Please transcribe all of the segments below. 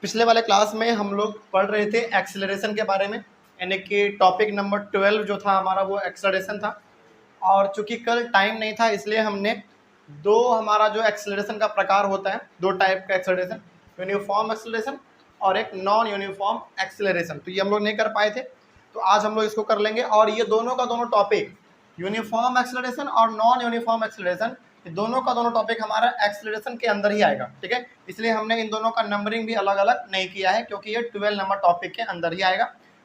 पिछले वाले क्लास में हम लोग पढ़ रहे थे एक्सेलरेशन के बारे में, यानी कि टॉपिक नंबर 12 जो था हमारा वो एक्सेलरेशन था। और चूंकि कल टाइम नहीं था इसलिए हमने दो हमारा जो एक्सेलरेशन का प्रकार होता है, दो टाइप का एक्सेलरेशन, यूनिफॉर्म एक्सेलरेशन और एक नॉन यूनिफॉर्म एक्सेलरेशन, तो ये हम लोग नहीं कर पाए थे, तो आज हम लोग इसको कर लेंगे। और ये दोनों का दोनों टॉपिक, यूनिफॉर्म एक्सेलरेशन और नॉन यूनिफॉर्म एक्सेलरेशन, ये दोनों का दोनों टॉपिक हमारा एक्सेलरेशन के अंदर ही आएगा, ठीक है। इसलिए हमने इन दोनों का नंबरिंग भी अलग अलग नहीं किया है, क्योंकि ये 12 नंबर टॉपिक के अंदर ही आएगा,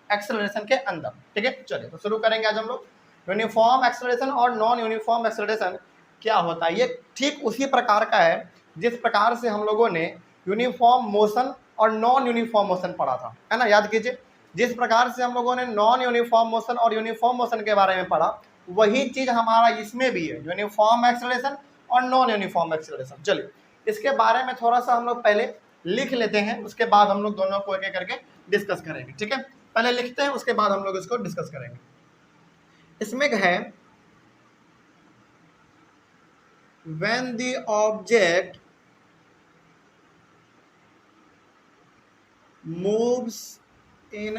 एक्सेलरेशन के अंदर, ठीक है। चलिए तो शुरू करेंगे आज हम लोग। यूनिफॉर्म एक्सेलरेशन और नॉन यूनिफॉर्म एक्सेलरेशन क्या होता है, ये ठीक उसी प्रकार का है जिस प्रकार से हम लोगों ने यूनिफॉर्म मोशन और नॉन यूनिफॉर्म मोशन पढ़ा था, है ना। याद कीजिए, जिस प्रकार से हम लोगों ने नॉन यूनिफॉर्म मोशन और यूनिफॉर्म मोशन के बारे में पढ़ा, वही चीज हमारा इसमें भी है, यूनिफॉर्म एक्सेलरेशन और नॉन यूनिफॉर्म एक्सेलरेशन। चलिए इसके बारे में थोड़ा सा हम लोग पहले लिख लेते हैं, उसके बाद हम लोग दोनों को एक एक करके डिस्कस करेंगे, ठीक है। पहले लिखते हैं, उसके बाद हम लोग इसको डिस्कस करेंगे। इसमें है when the object moves in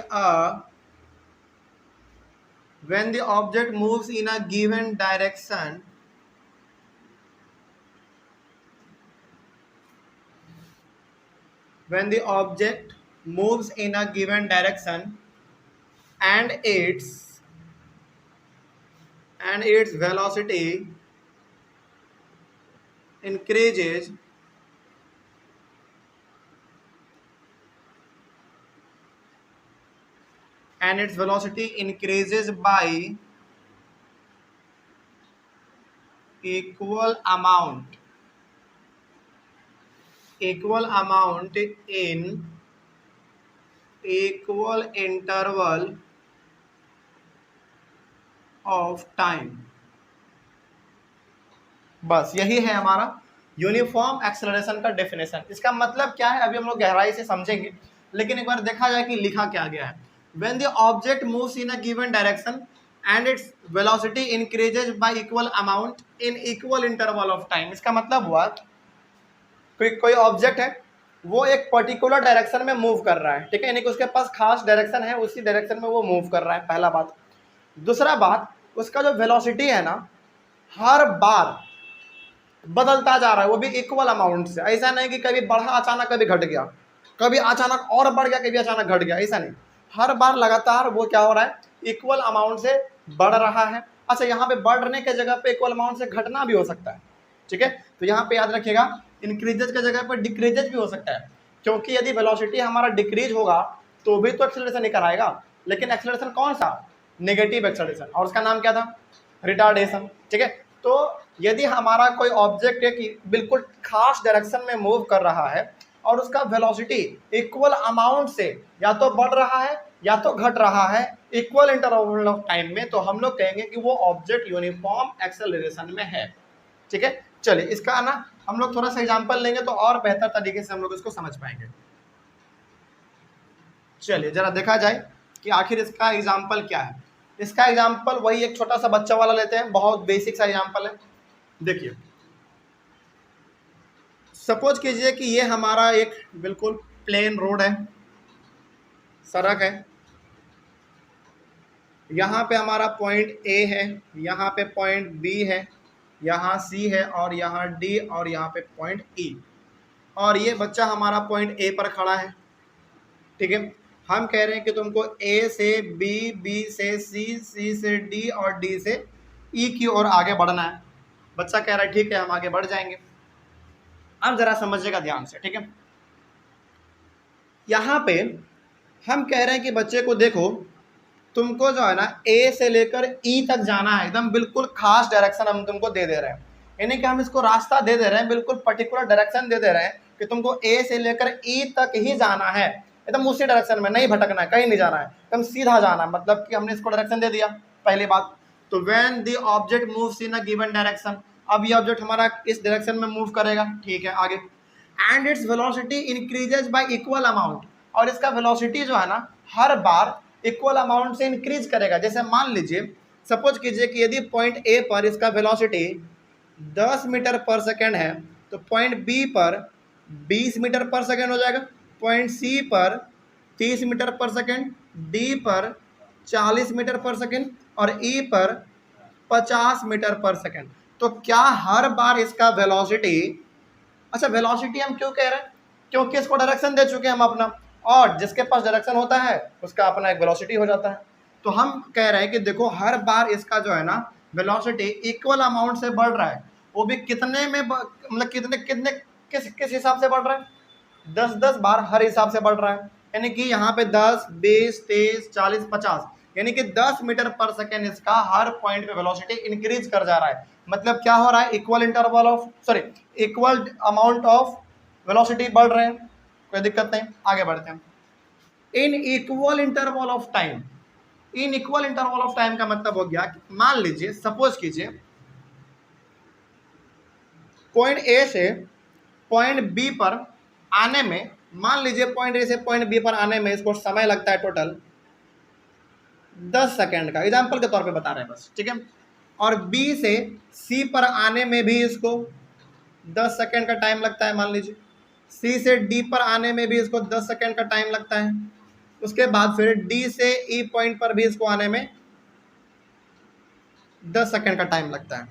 a given direction, when the object moves in a given direction and its velocity increases by equal amount in equal interval of time। बस यही है हमारा यूनिफॉर्म एक्सेलरेशन का definition. इसका मतलब क्या है अभी हम लोग गहराई से समझेंगे, लेकिन एक बार देखा जाए कि लिखा क्या गया है। When the object moves in a given direction and its velocity increases by equal amount in equal interval of time। इसका मतलब हुआ कोई ऑब्जेक्ट है, वो एक पर्टिकुलर डायरेक्शन में मूव कर रहा है, ठीक है, यानी कि उसके पास खास डायरेक्शन है, उसी डायरेक्शन में वो मूव कर रहा है, पहला बात। दूसरा बात, उसका जो वेलोसिटी है ना, हर बार बदलता जा रहा है, वो भी इक्वल अमाउंट से। ऐसा नहीं कि कभी बढ़ा अचानक, कभी घट गया, कभी अचानक और बढ़ गया, कभी अचानक घट गया, ऐसा नहीं। हर बार लगातार वो क्या हो रहा है, इक्वल अमाउंट से बढ़ रहा है। अच्छा, यहाँ पे बढ़ने के जगह पे इक्वल अमाउंट से घटना भी हो सकता है, ठीक है। तो यहाँ पे याद रखिएगा, इंक्रीजेज के जगह पर डिक्रीजेज भी हो सकता है, क्योंकि यदि वेलोसिटी हमारा डिक्रीज होगा तो भी तो एक्सेलरेशन ही कराएगा, लेकिन एक्सेलरेशन कौन सा, नेगेटिव एक्सेलरेशन, और उसका नाम क्या था, रिटार्डेशन, ठीक है। तो यदि हमारा कोई ऑब्जेक्ट है कि बिल्कुल खास डायरेक्शन में मूव कर रहा है और उसका वेलोसिटी इक्वल अमाउंट से या तो बढ़ रहा है या तो घट रहा है इक्वल इंटरवल ऑफ टाइम में, तो हम लोग कहेंगे कि वो ऑब्जेक्ट यूनिफॉर्म एक्सेलरेशन में है, ठीक है। चलिए इसका ना हम लोग थोड़ा सा एग्जांपल लेंगे तो और बेहतर तरीके से हम लोग इसको समझ पाएंगे। चलिए जरा देखा जाए कि आखिर इसका एग्जांपल क्या है। इसका एग्जांपल वही एक छोटा सा बच्चा वाला लेते हैं, बहुत बेसिक सा एग्जांपल है। देखिए, सपोज कीजिए कि ये हमारा एक बिल्कुल प्लेन रोड है, सड़क है। यहाँ पे हमारा पॉइंट ए है, यहाँ पे पॉइंट बी है, यहाँ सी है, और यहाँ डी, और यहाँ पे पॉइंट ई। और ये बच्चा हमारा पॉइंट ए पर खड़ा है, ठीक है। हम कह रहे हैं कि तुमको ए से बी, बी से सी, सी से डी और डी से ई की ओर आगे बढ़ना है। बच्चा कह रहा है ठीक है, हम आगे बढ़ जाएंगे। अब जरा समझिएगा ध्यान से, ठीक है। यहाँ पे हम कह रहे हैं कि बच्चे को देखो, तुमको जो है ना ए से लेकर ई तक जाना है, एकदम बिल्कुल खास डायरेक्शन हम तुमको दे रहे हैं, यानी कि हम इसको रास्ता दे रहे हैं, बिल्कुल पर्टिकुलर डायरेक्शन दे रहे हैं कि तुमको ए से लेकर ई तक ही जाना है, एकदम उसी डायरेक्शन में, नहीं भटकना है, कहीं नहीं जाना है, एकदम सीधा जाना है। मतलब कि हमने इसको डायरेक्शन दे दिया, पहली बात। तो when the object moves in a given direction, अब ये ऑब्जेक्ट हमारा इस डायरेक्शन में मूव करेगा, ठीक है, आगे। And its velocity increases y equal amount, और इसका वेलोसिटी जो है ना हर बार इक्वल अमाउंट से इंक्रीज करेगा। जैसे मान लीजिए, सपोज कीजिए कि यदि पॉइंट ए पर इसका वेलोसिटी 10 मीटर पर सेकेंड है, तो पॉइंट बी पर 20 मीटर पर सेकेंड हो जाएगा, पॉइंट सी पर 30 मीटर पर सेकेंड, डी पर 40 मीटर पर सेकेंड और ई पर 50 मीटर पर सेकेंड। तो क्या हर बार इसका वेलोसिटी, अच्छा वेलोसिटी हम क्यों कह रहे हैं, क्योंकि इसको डायरेक्शन दे चुके हैं हम अपना, और जिसके पास डायरेक्शन होता है उसका अपना एक वेलोसिटी हो जाता है। तो हम कह रहे हैं कि देखो हर बार इसका जो है ना वेलोसिटी इक्वल अमाउंट से बढ़ रहा है, वो भी कितने में मतलब कितने कितने किस हिसाब से बढ़ रहा है, 10-10 बार हर हिसाब से बढ़ रहा है। यानी कि यहाँ पे 10, 20, 30, 40, 50 यानी कि 10 मीटर पर सेकेंड इसका हर पॉइंट पे वेलोसिटी इंक्रीज कर जा रहा है। मतलब क्या हो रहा है, equal interval of equal amount of velocity बढ़ रहे हैं, कोई दिक्कत नहीं। आगे बढ़ते हैं। In equal interval of time, in equal interval of time का मतलब हो गया कि मान लीजिए सपोज कीजिए पॉइंट ए से पॉइंट बी पर आने में, मान लीजिए पॉइंट ए से पॉइंट बी पर आने में इसको समय लगता है टोटल 10 सेकेंड का, एग्जांपल के तौर पे बता रहे हैं बस, ठीक है। और बी से सी पर आने में भी इसको 10 सेकेंड का टाइम लगता है मान लीजिए, सी से डी पर आने में भी इसको 10 सेकेंड का टाइम लगता है, उसके बाद फिर डी से ई पॉइंट पर भी इसको आने में 10 सेकेंड का टाइम लगता है।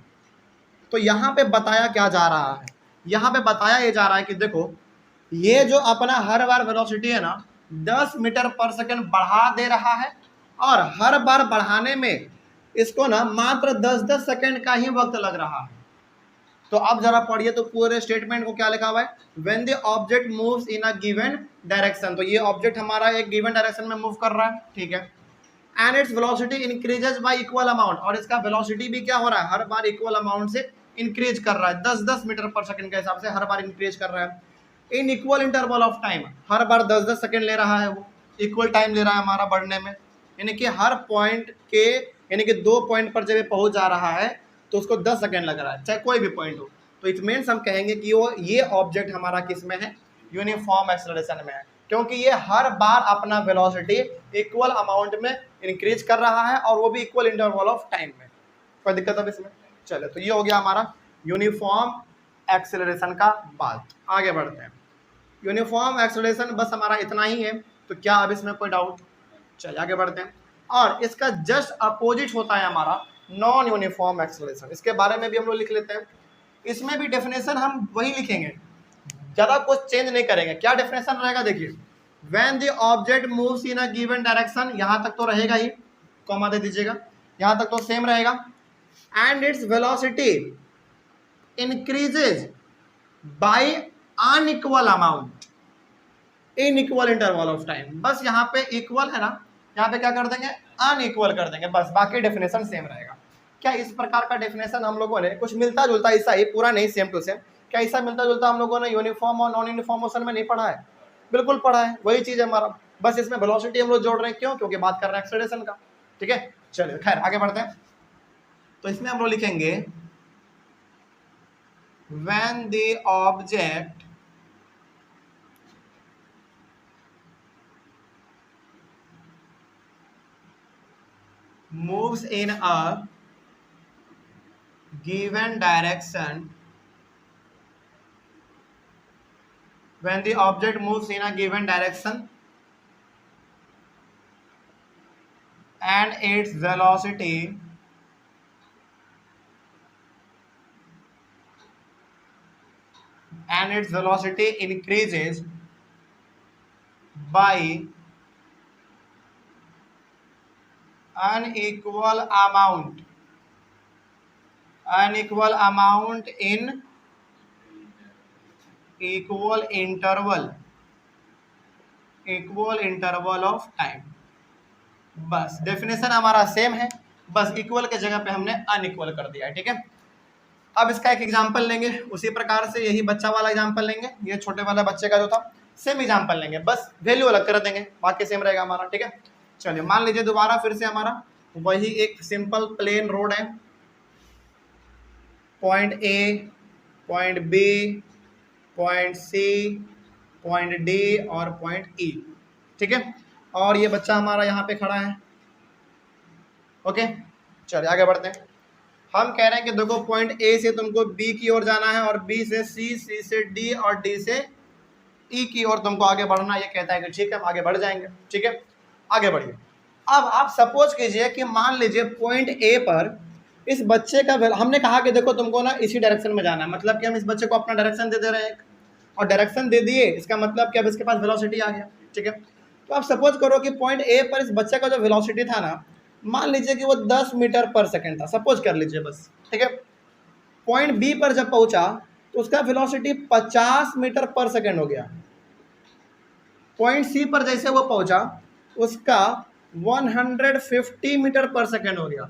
तो यहाँ पे बताया क्या जा रहा है, यहाँ पे बताया ये जा रहा है कि देखो ये जो अपना हर बार वेलोसिटी है ना 10 मीटर पर सेकेंड बढ़ा दे रहा है, और हर बार बढ़ाने में इसको ना मात्र 10-10 सेकेंड का ही वक्त लग रहा है। तो अब जरा पढ़िए तो पूरे स्टेटमेंट को क्या लिखा हुआ है, when the object moves in a given direction, तो ये ऑब्जेक्ट हमारा एक गिवन डायरेक्शन में मूव कर रहा है, ठीक है, and its velocity increases y equal amount, और इसका वेलोसिटी भी क्या हो रहा है, हर बार इक्वल अमाउंट से इंक्रीज कर रहा है, 10-10 मीटर पर सेकंड के हिसाब से हर बार इंक्रीज कर रहा है। In equal interval of time, her bar 10-10 second ले रहा है, वो इक्वल टाइम ले रहा है हमारा बढ़ने में, यानी कि हर पॉइंट के, यानी कि 2 पॉइंट पर जब ये पहुंच जा रहा है तो उसको 10 सेकंड लग रहा है, चाहे कोई भी पॉइंट हो। तो इट मीन्स हम कहेंगे कि वो ये ऑब्जेक्ट हमारा किस में है, यूनिफॉर्म एक्सेलरेशन में है, क्योंकि ये हर बार अपना वेलोसिटी इक्वल अमाउंट में इंक्रीज कर रहा है, और वो भी इक्वल इंटरवल ऑफ टाइम में। कोई दिक्कत अब इसमें, चलो तो ये हो गया हमारा यूनिफॉर्म एक्सेलरेशन का बात। आगे बढ़ते हैं, यूनिफॉर्म एक्सेलरेशन बस हमारा इतना ही है, तो क्या अब इसमें कोई डाउट, चलिए आगे बढ़ते हैं। और इसका जस्ट अपोजिट होता है हमारा नॉन यूनिफॉर्म एक्सेलरेशन, इसके बारे में भी हम लोग लिख लेते हैं। इसमें भी डेफिनेशन हम वही लिखेंगे, ज़्यादा कुछ चेंज नहीं करेंगे। क्या डेफिनेशन रहेगा देखिए, when the object moves in a given direction, यहाँ तक तो रहेगा ही, कॉमा दे दीजिएगा, यहाँ तक तो सेम रहेगा, and its velocity increases by unequal amount in equal interval of time. बस यहाँ पे इक्वल है ना, यहाँ पे क्या कर देंगे, अनइक्वल कर देंगे, बस बाकी डेफिनेशन सेम रहेगा। क्या इस प्रकार का डेफिनेशन हम लोगों ने कुछ मिलता जुलता, ऐसा ही पूरा नहीं सेम टू सेम, क्या ऐसा मिलता जुलता हम लोगों ने यूनिफॉर्म और नॉन यूनिफॉर्म मोशन में नहीं पढ़ा है, बिल्कुल पढ़ा है, वही चीज़ है हमारा, बस इसमें वेलोसिटी हम लोग जोड़ रहे हैं, क्यों, क्योंकि बात कर रहे हैं एक्सेलरेशन का, ठीक है। चलिए खैर आगे बढ़ते हैं। तो इसमें हम लोग लिखेंगे when the object moves in a given direction, when the object moves in a given direction and its velocity increases by unequal amount in equal interval of time। बस डेफिनेशन हमारा सेम है, बस इक्वल के जगह पे हमने unequal कर दिया है, ठीक है। अब इसका एक एग्जांपल लेंगे, उसी प्रकार से यही बच्चा वाला एग्जांपल लेंगे, ये छोटे वाला बच्चे का जो था सेम एग्जांपल लेंगे, बस वैल्यू अलग कर देंगे, बाकी सेम रहेगा हमारा, ठीक है। चलिए मान लीजिए दोबारा फिर से हमारा वही एक सिंपल प्लेन रोड है, point A, point B, point C, point D और पॉइंट ई, ठीक है। और ये बच्चा हमारा यहाँ पे खड़ा है, ओके। चलिए आगे बढ़ते हैं। हम कह रहे हैं कि देखो पॉइंट ए से तुमको बी की ओर जाना है, और बी से सी, सी से डी और डी से ई की ओर तुमको आगे बढ़ना, ये कहता है कि ठीक है हम आगे बढ़ जाएंगे। ठीक है, आगे बढ़िए। अब आप सपोज कीजिए कि मान लीजिए पॉइंट ए पर इस बच्चे का हमने कहा कि देखो तुमको ना इसी डायरेक्शन में जाना है, मतलब कि हम इस बच्चे को अपना डायरेक्शन दे रहे हैं और डायरेक्शन दे दिए, इसका मतलब कि अब इसके पास वेलोसिटी आ गया। ठीक है, तो आप सपोज करो कि पॉइंट ए पर इस बच्चे का जो वेलोसिटी था ना, मान लीजिए कि वो 10 मीटर पर सेकंड था, सपोज कर लीजिए बस। ठीक है, पॉइंट बी पर जब पहुंचा तो उसका वेलोसिटी 50 मीटर पर सेकंड हो गया। पॉइंट सी पर जैसे वो पहुंचा उसका 150 मीटर पर सेकंड हो गया।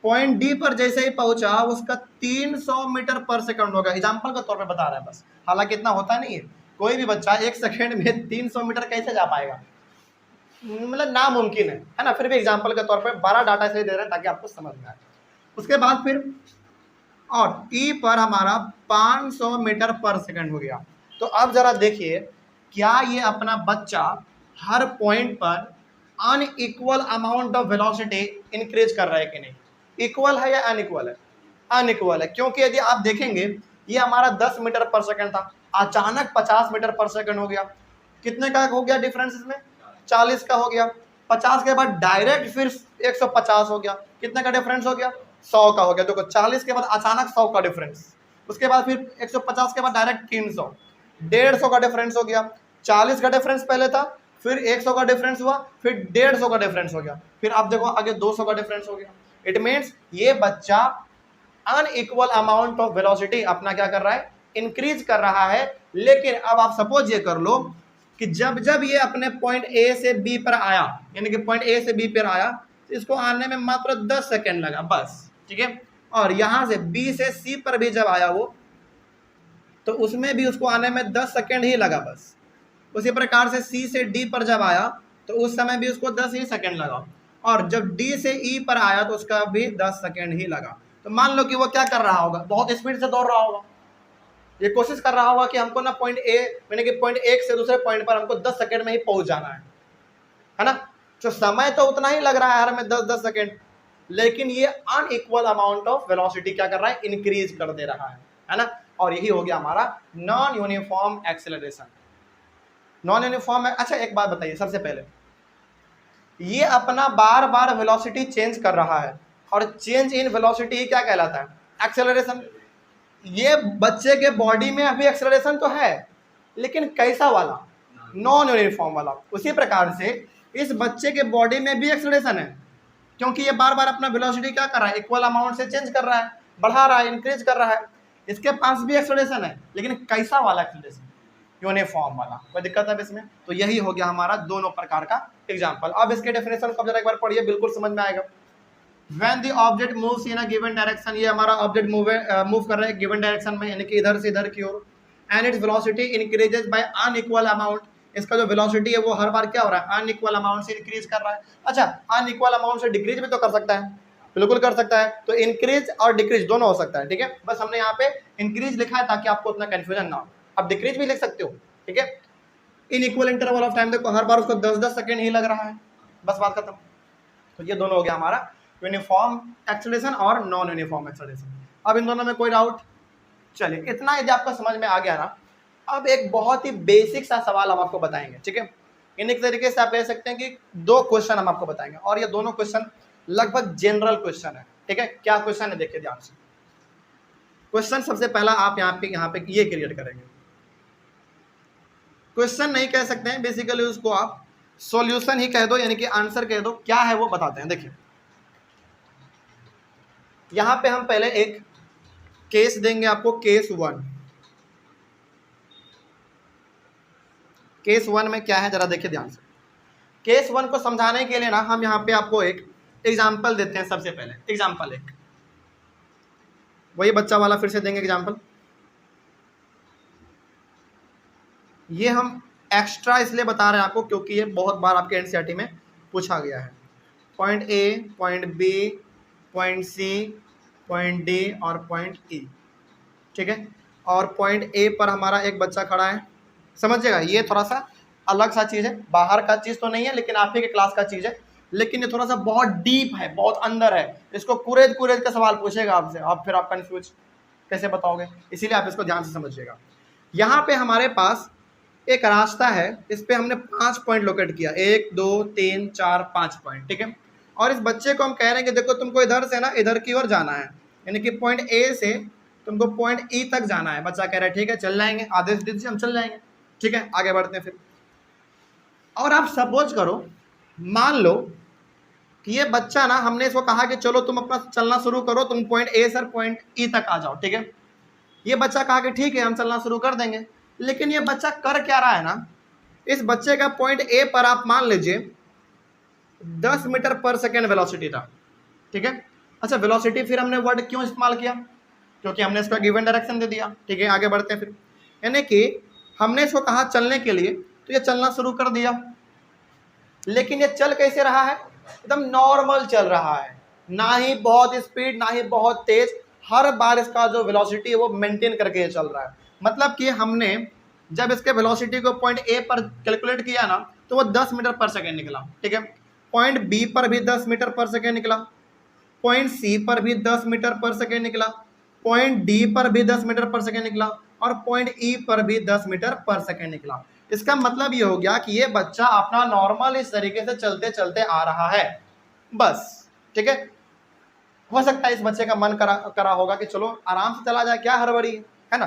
पॉइंट डी पर जैसे ही पहुंचा उसका 300 मीटर पर सेकंड होगा। एग्जांपल के तौर पे बता रहा है बस, हालांकि इतना होता नहीं है, कोई भी बच्चा एक सेकंड में 300 मीटर कैसे जा पाएगा, मतलब नामुमकिन है ना। फिर भी एग्जांपल के तौर पे 12 डाटा से दे रहे हैं ताकि आपको समझ में आए। उसके बाद फिर और ई पर हमारा 500 मीटर पर सेकंड हो गया। तो अब जरा देखिए क्या ये अपना बच्चा हर पॉइंट पर unequal amount of velocity increase कर रहा है कि नहीं, इक्वल है या अनइक्वल है, अनइक्वल है। क्योंकि यदि आप देखेंगे ये हमारा 10 मीटर पर सेकंड था, अचानक 50 मीटर पर सेकंड हो गया। कितने का हो गया डिफरेंस इसमें, 40 का हो गया। 50 के बाद डायरेक्ट फिर 150 हो गया, कितने का डिफरेंस हो गया, 100 का हो गया। देखो 40 के बाद अचानक 100 का डिफरेंस, उसके बाद फिर 150 के बाद डायरेक्ट 300, 150 का डिफरेंस हो गया। 40 का डिफरेंस पहले था, फिर 100 का डिफरेंस हुआ, फिर 150 का डिफरेंस हो गया, फिर आप देखो आगे 200 का डिफरेंस हो गया। इट मीन्स ये बच्चा अनइक्वल अमाउंट ऑफ वेलोसिटी अपना क्या कर रहा है, इंक्रीज कर रहा है। लेकिन अब आप सपोज ये कर लो कि जब जब ये अपने पॉइंट ए से बी पर आया, यानी कि पॉइंट ए से बी पर आया, तो इसको आने में मात्र 10 सेकेंड लगा बस। ठीक है, और यहां से बी से सी पर भी जब आया वो, तो उसमें भी उसको आने में 10 सेकेंड ही लगा बस। उसी प्रकार से सी से डी पर जब आया तो उस समय भी उसको 10 ही सेकेंड लगा, और जब डी से ई पर आया तो उसका भी 10 सेकेंड ही लगा। तो मान लो कि वो क्या कर रहा होगा, बहुत स्पीड से दौड़ रहा होगा, ये कोशिश कर रहा होगा कि हमको ना पॉइंट ए यानी कि पॉइंट एक से दूसरे पॉइंट पर हमको 10 सेकेंड में ही पहुंच जाना है ना। तो समय तो उतना ही लग रहा है हर में 10-10 सेकेंड, लेकिन ये अनइक्वल अमाउंट ऑफ वेलोसिटी क्या कर रहा है, इंक्रीज कर दे रहा है ना। और यही हो गया हमारा non uniform acceleration. Non uniform है। अच्छा एक बात बताइए, सबसे पहले ये अपना बार बार वेलोसिटी चेंज कर रहा है, और चेंज इन वेलोसिटी क्या कहलाता है, एक्सेलरेशन। ये बच्चे के बॉडी में अभी एक्सेलरेशन तो है, लेकिन कैसा वाला, नॉन यूनिफॉर्म वाला। उसी प्रकार से इस बच्चे के बॉडी में भी एक्सेलरेशन है, क्योंकि ये बार बार अपना वेलोसिटी क्या कर रहा है, इक्वल अमाउंट से चेंज कर रहा है, बढ़ा रहा है, इंक्रीज कर रहा है। इसके पास भी एक्सेलरेशन है, लेकिन कैसा वाला एक्सेलरेशन, यूनिफॉर्म वाला। कोई दिक्कत है इसमें। तो यही हो गया हमारा दोनों प्रकार का एग्जांपल। अब इसके डेफिनेशन को जरा एक बार पढ़िए, बिल्कुल समझ में आएगा। When the object moves in a given direction, ये हमारा ऑब्जेक्ट मूव कर रहा है गिवन डायरेक्शन में, यानी कि इधर से इधर की ओर, and its velocity increases by unequal amount. इसका जो वेलोसिटी है वो हर बार क्या हो रहा है, अनइक्वल अमाउंट से इंक्रीज कर रहा है। अच्छा, अनइक्वल अमाउंट से डिक्रीज भी तो कर सकता है, बिल्कुल कर सकता है। तो इंक्रीज और डिक्रीज दोनों हो सकता है। ठीक है, बस हमने यहाँ पे इंक्रीज लिखा है ताकि आपको उतना कंफ्यूजन ना हो। आप डिक्रीज भी लिख सकते हो। ठीक है, in equal interval of time, देखो हर बार उसको 10-10 सेकेंड ही लग रहा है, बस बात खत्म। तो ये दोनों हो गया हमारा यूनिफॉर्म एक्सेलरेशन और नॉन यूनिफॉर्म एक्सेलरेशन। अब इन दोनों में कोई डाउट? चलिए, इतना यदि आपको समझ में आ गया ना, अब एक बहुत ही बेसिक सा सवाल हम आपको बताएंगे। ठीक है, इन एक तरीके से आप कह सकते हैं कि 2 क्वेश्चन हम आपको बताएंगे, और ये दोनों क्वेश्चन लगभग जनरल क्वेश्चन है। ठीक है, क्या क्वेश्चन है देखिए ध्यान से। क्वेश्चन सबसे पहला आप यहाँ पे ये क्रिएट करेंगे, क्वेश्चन नहीं कह सकते हैं, बेसिकली उसको आप सॉल्यूशन ही कह दो, यानी कि आंसर कह दो। क्या है वो बताते हैं। देखिए यहां पे हम पहले एक केस देंगे आपको, केस 1। केस 1 में क्या है जरा देखिए ध्यान से। केस 1 को समझाने के लिए ना हम यहाँ पे आपको एक एग्जाम्पल देते हैं। सबसे पहले एग्जाम्पल एक, वही बच्चा वाला फिर से देंगे एग्जाम्पल। ये हम एक्स्ट्रा इसलिए बता रहे हैं आपको क्योंकि ये बहुत बार आपके एनसीईआरटी में पूछा गया है। Point A, point B, point C, point D और पॉइंट ई। ठीक है, और पॉइंट ए पर हमारा एक बच्चा खड़ा है। समझिएगा, ये थोड़ा सा अलग सा चीज़ है, बाहर का चीज़ तो नहीं है, लेकिन आप ही के क्लास का चीज़ है, लेकिन ये थोड़ा सा बहुत डीप है, बहुत अंदर है। इसको कुरेद कुरेद का सवाल पूछेगा आपसे, आप फिर आप कंफ्यूज कैसे बताओगे, इसीलिए आप इसको ध्यान से समझिएगा। यहाँ पे हमारे पास एक रास्ता है, इस पे हमने 5 पॉइंट लोकेट किया, 1 2 3 4 5 पॉइंट, ठीक है। और इस बच्चे को हम कह रहे हैं कि देखो तुमको इधर से ना इधर की ओर जाना है, यानी कि पॉइंट ए से तुमको पॉइंट ई तक जाना है। बच्चा कह रहा है ठीक है चल जाएंगे, आदेश दीजिए हम चल जाएंगे, ठीक है आगे बढ़ते हैं फिर। और आप सपोज करो, मान लो कि ये बच्चा ना, हमने इसको कहा कि चलो तुम अपना चलना शुरू करो, तुम पॉइंट ए से पॉइंट ई तक आ जाओ, ठीक है। ये बच्चा कहा कि ठीक है हम चलना शुरू कर देंगे, लेकिन ये बच्चा कर क्या रहा है ना, इस बच्चे का पॉइंट ए पर आप मान लीजिए 10 मीटर पर सेकेंड वेलोसिटी था, ठीक है। अच्छा वेलोसिटी फिर हमने वर्ड क्यों इस्तेमाल किया, क्योंकि हमने इसका गिवन डायरेक्शन दे दिया, ठीक है आगे बढ़ते हैं फिर। यानी कि हमने इसको कहा चलने के लिए, तो ये चलना शुरू कर दिया, लेकिन ये चल कैसे रहा है, एकदम नॉर्मल चल रहा है, ना ही बहुत स्पीड ना ही बहुत तेज, हर बार इसका जो वेलोसिटी है वो मेंटेन करके चल रहा है। मतलब कि हमने जब इसके वेलोसिटी को पॉइंट ए पर कैलकुलेट किया ना, तो वो 10 मीटर पर सेकेंड निकला, ठीक है। पॉइंट बी पर भी 10 मीटर पर सेकेंड निकला, पॉइंट सी पर भी 10 मीटर पर सेकेंड निकला, पॉइंट डी पर भी 10 मीटर पर सेकेंड निकला, और पॉइंट ई पर भी 10 मीटर पर सेकेंड निकला। इसका मतलब ये हो गया कि ये बच्चा अपना नॉर्मल इस तरीके से चलते चलते आ रहा है, बस, ठीक है। हो सकता है इस बच्चे का मन करा होगा कि चलो आराम से चला जाए, क्या हड़बड़ी है ना।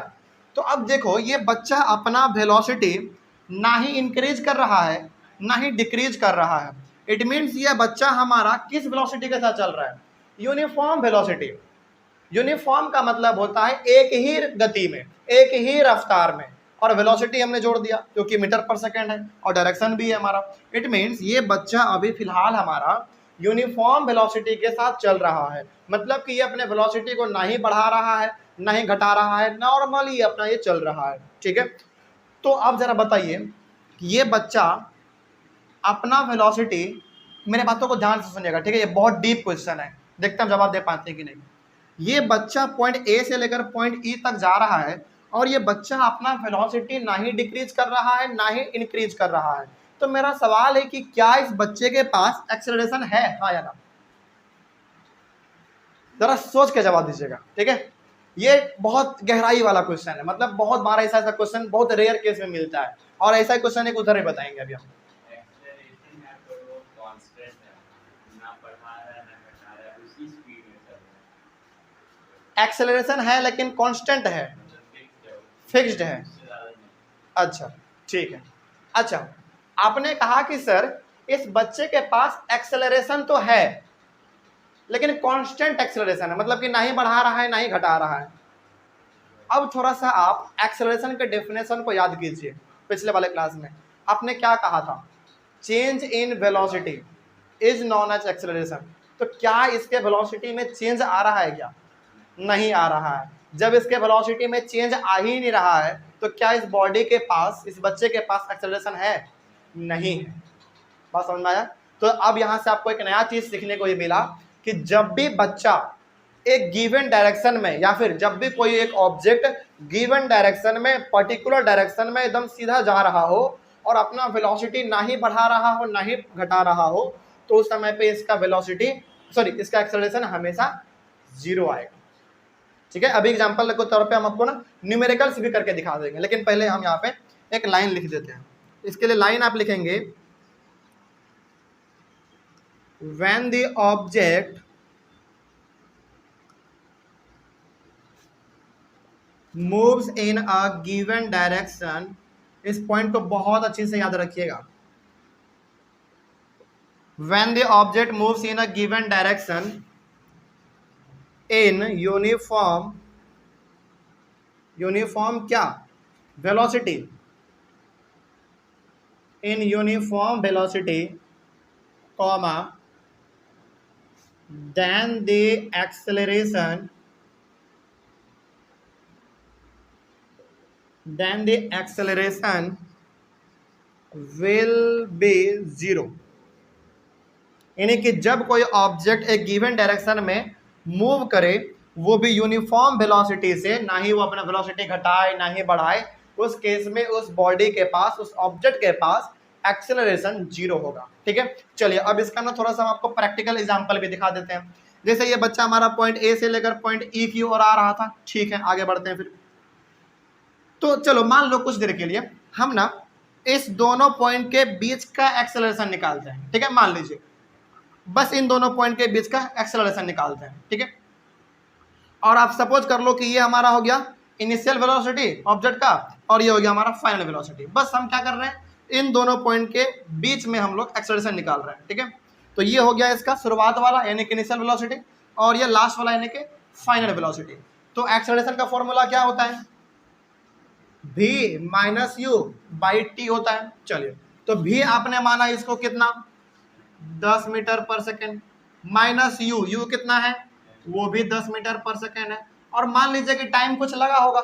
तो अब देखो ये बच्चा अपना वेलोसिटी ना ही इंक्रीज कर रहा है ना ही डिक्रीज कर रहा है। इट मीन्स ये बच्चा हमारा किस वेलोसिटी के साथ चल रहा है, यूनिफॉर्म वेलोसिटी। यूनिफॉर्म का मतलब होता है एक ही गति में, एक ही रफ्तार में, और वेलोसिटी हमने जोड़ दिया क्योंकि मीटर पर सेकेंड है और डायरेक्शन भी है हमारा। इट मीन्स ये बच्चा अभी फिलहाल हमारा यूनिफॉर्म वेलोसिटी के साथ चल रहा है, मतलब कि ये अपने वेलोसिटी को ना ही बढ़ा रहा है ना ही घटा रहा है, नॉर्मली अपना ये चल रहा है, ठीक है। तो अब जरा बताइए कि ये बच्चा अपना वेलोसिटी, मेरे बातों को ध्यान से सुनिएगा, ठीक है, ये बहुत डीप क्वेश्चन है, देखते हैं जवाब दे पाते हैं कि नहीं। ये बच्चा पॉइंट ए से लेकर पॉइंट ई तक जा रहा है, और ये बच्चा अपना वेलोसिटी ना ही डिक्रीज कर रहा है ना ही इंक्रीज कर रहा है। तो मेरा सवाल है कि क्या इस बच्चे के पास एक्सेलरेशन है, हाँ या ना, जरा सोच के जवाब दीजिएगा, ठीक है। ये बहुत गहराई वाला क्वेश्चन है, मतलब बहुत बार ऐसा क्वेश्चन बहुत रेयर केस में मिलता है, और ऐसा क्वेश्चन एक उधर ही बताएंगे अभी हम। एक्सेलरेशन है लेकिन कांस्टेंट है, फिक्स्ड है, अच्छा ठीक है। अच्छा आपने कहा कि सर इस बच्चे के पास एक्सेलरेशन तो है लेकिन कांस्टेंट एक्सेलरेशन है, मतलब कि ना ही बढ़ा रहा है ना ही घटा रहा है। अब थोड़ा सा आप एक्सेलरेशन के डेफिनेशन को याद कीजिए, पिछले वाले क्लास में आपने क्या कहा था, change in velocity is known as acceleration. तो क्या इसके वेलोसिटी में चेंज आ रहा है, क्या नहीं आ रहा है। जब इसके वेलोसिटी में चेंज आ ही नहीं रहा है, तो क्या इस बॉडी के पास, इस बच्चे के पास एक्सेलरेशन है, नहीं है। बात समझ में आया। तो अब यहाँ से आपको एक नया चीज सीखने को ये मिला कि जब भी बच्चा एक गिवन डायरेक्शन में, या फिर जब भी कोई एक ऑब्जेक्ट गिवन डायरेक्शन में, पर्टिकुलर डायरेक्शन में एकदम सीधा जा रहा हो और अपना वेलोसिटी ना ही बढ़ा रहा हो ना ही घटा रहा हो, तो उस समय पे इसका वेलोसिटी इसका एक्सेलरेशन हमेशा 0 आएगा, ठीक है। अभी एग्जांपल के तौर पे हम आपको ना न्यूमेरिकल्स भी करके दिखा देंगे, लेकिन पहले हम यहाँ पे एक लाइन लिख देते हैं। इसके लिए लाइन आप लिखेंगे, when the object moves in a given direction, इस पॉइंट को बहुत अच्छे से याद रखिएगा, when the object moves in a given direction in uniform क्या, velocity, in uniform velocity, comma, then the acceleration will be 0। यानी कि जब कोई ऑब्जेक्ट एक गिवन डायरेक्शन में मूव करे, वो भी यूनिफॉर्म वेलोसिटी से, ना ही वो अपना वेलोसिटी घटाए ना ही बढ़ाए, उस केस में उस बॉडी के पास, उस ऑब्जेक्ट के पास एक्सेलरेशन 0 होगा, ठीक है। चलिए अब इसका ना थोड़ा सा हम आपको प्रैक्टिकल एग्जांपल भी दिखा देते हैं। जैसे ये बच्चा हमारा पॉइंट ए से लेकर पॉइंट ई की ओर आ रहा था, ठीक है आगे बढ़ते हैं फिर। तो चलो मान लो कुछ देर के लिए हम ना इस दोनों पॉइंट के बीच का एक्सेलरेशन निकालते हैं, ठीक है। मान लीजिए बस इन दोनों पॉइंट के बीच का एक्सेलरेशन निकालते हैं, ठीक है। और आप सपोज कर लो कि ये हमारा हो गया इनिशियल वेलोसिटी ऑब्जेक्ट का और ये हो गया हमारा फाइनल वेलोसिटी। बस हम क्या कर रहे हैं, इन दोनों पॉइंट के बीच में हम लोग एक्सेलरेशन निकाल रहे हैं, ठीक है। तो ये हो गया इसका शुरुआत वाला यानी कि इनिशियल वेलोसिटी और ये लास्ट वाला यानी कि फाइनल वेलोसिटी। तो एक्सेलरेशन का फॉर्मूला क्या होता है, v minus you by T होता है। चलिए तो v आपने माना इसको कितना 10 मीटर पर सेकेंड माइनस यू कितना है वो भी 10 मीटर पर सेकेंड है। और मान लीजिए कि टाइम कुछ लगा होगा,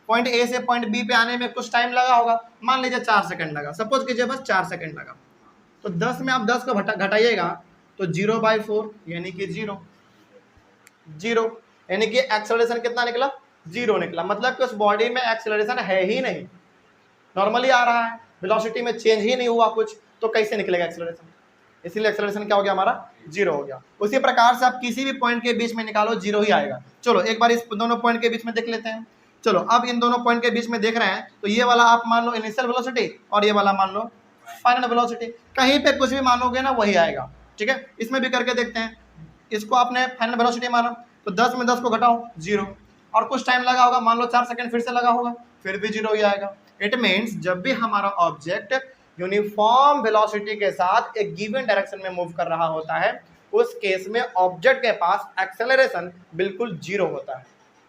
पॉइंट ए से पॉइंट बी पे आने में कुछ टाइम लगा होगा, मान लीजिए 4 सेकंड लगा, सपोज कीजिए बस 4 सेकंड लगा। तो 10 में आप 10 को घटाइएगा तो 0/4 यानी कि 0 यानी कि एक्सेलरेशन कितना निकला 0 निकला। मतलब कि उस बॉडी में एक्सेलरेशन है ही नहीं, नॉर्मली आ रहा है, वेलोसिटी में चेंज ही नहीं हुआ कुछ, तो कैसे निकलेगा एक्सेलरेशन। इसीलिए एक्सेलरेशन क्या हो गया हमारा 0 हो गया। उसी प्रकार से आप किसी भी पॉइंट के बीच में निकालो 0 ही आएगा। चलो एक बार इस दोनों पॉइंट के बीच में देख लेते हैं। चलो अब इन दोनों पॉइंट के बीच में देख रहे हैं तो ये वाला आप मान लो इनिशियल वेलोसिटी और ये वाला मान लो फाइनल वेलोसिटी, कहीं पे कुछ भी मानोगे ना वही आएगा, ठीक है। इसमें भी करके देखते हैं, इसको आपने फाइनल वेलोसिटी माना तो 10 में 10 को घटाओ 0 और कुछ टाइम लगा होगा, मान लो 4 सेकंड फिर से लगा होगा, फिर भी 0 ही आएगा। इट मीन्स जब भी हमारा ऑब्जेक्ट यूनिफॉर्म वेलोसिटी के साथ एक गिवन डायरेक्शन में मूव कर रहा होता है उस केस में ऑब्जेक्ट के पास एक्सेलरेशन बिल्कुल 0 होता है,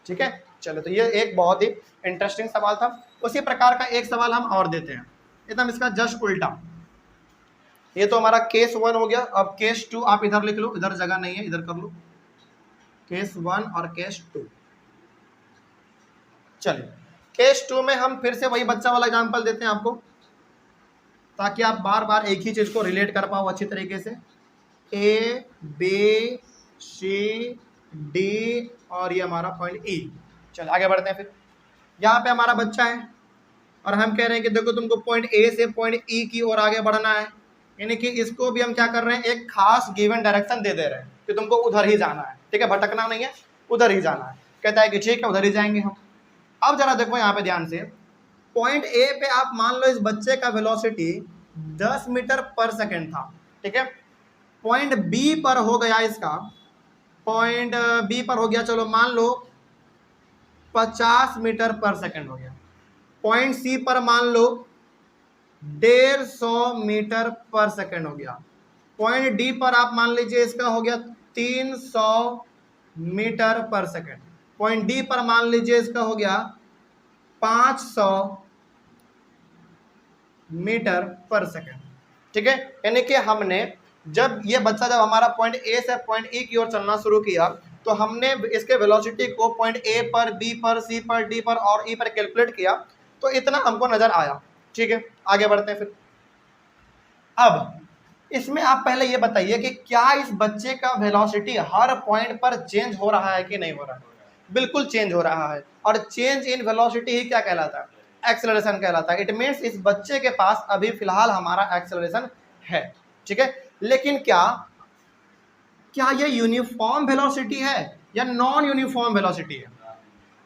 ठीक है। चलो तो ये एक बहुत ही इंटरेस्टिंग सवाल था। उसी प्रकार का एक सवाल हम और देते हैं, एकदम इसका जस्ट उल्टा। ये तो हमारा केस 1 हो गया। अब केस 2 आप इधर लिख लो, इधर जगह नहीं है, इधर कर लो केस 1 और केस 2। चलिए केस 2 में हम फिर से वही बच्चा वाला एग्जांपल देते हैं आपको, ताकि आप बार बार एक ही चीज को रिलेट कर पाओ अच्छी तरीके से। ए बी सी डी और ये हमारा पॉइंट ई। चलो आगे बढ़ते हैं। फिर यहाँ पे हमारा बच्चा है और हम कह रहे हैं कि देखो तुमको पॉइंट ए से पॉइंट ई की ओर आगे बढ़ना है, यानी कि इसको भी हम क्या कर रहे हैं एक खास गिवन डायरेक्शन दे रहे हैं कि तुमको उधर ही जाना है, ठीक है, भटकना नहीं है, उधर ही जाना है। कहता है कि ठीक है उधर ही जाएंगे हम। अब जरा देखो यहाँ पे ध्यान से, पॉइंट ए पे आप मान लो इस बच्चे का वेलोसिटी 10 मीटर पर सेकेंड था, ठीक है। पॉइंट बी पर हो गया इसका, पॉइंट बी पर हो गया चलो मान लो 50 मीटर पर सेकेंड हो गया। पॉइंट सी पर मान लो 150 मीटर पर सेकेंड हो गया। पॉइंट डी पर आप मान लीजिए इसका हो गया 300 मीटर पर सेकेंड। पॉइंट डी पर मान लीजिए इसका हो गया 500 मीटर पर सेकेंड, ठीक है। यानी कि हमने जब ये बच्चा जब हमारा पॉइंट ए से पॉइंट ई की ओर चलना शुरू किया तो हमने इसके वेलोसिटी को पॉइंट ए पर, बी पर, सी पर, डी पर और ई पर कैलकुलेट किया तो इतना हमको नजर आया, ठीक है। आगे बढ़ते हैं। फिर अब इसमें आप पहले ये बताइए कि क्या इस बच्चे का वेलोसिटी हर पॉइंट पर चेंज हो रहा है कि नहीं हो रहा है। बिल्कुल चेंज हो रहा है, और चेंज इन वेलोसिटी ही क्या कहलाता है, एक्सेलरेशन कहलाता है। इट मीन्स इस बच्चे के पास अभी फिलहाल हमारा एक्सेलरेशन है, ठीक है। लेकिन क्या ये यूनिफॉर्म वेलोसिटी है या नॉन यूनिफॉर्म वेलोसिटी है?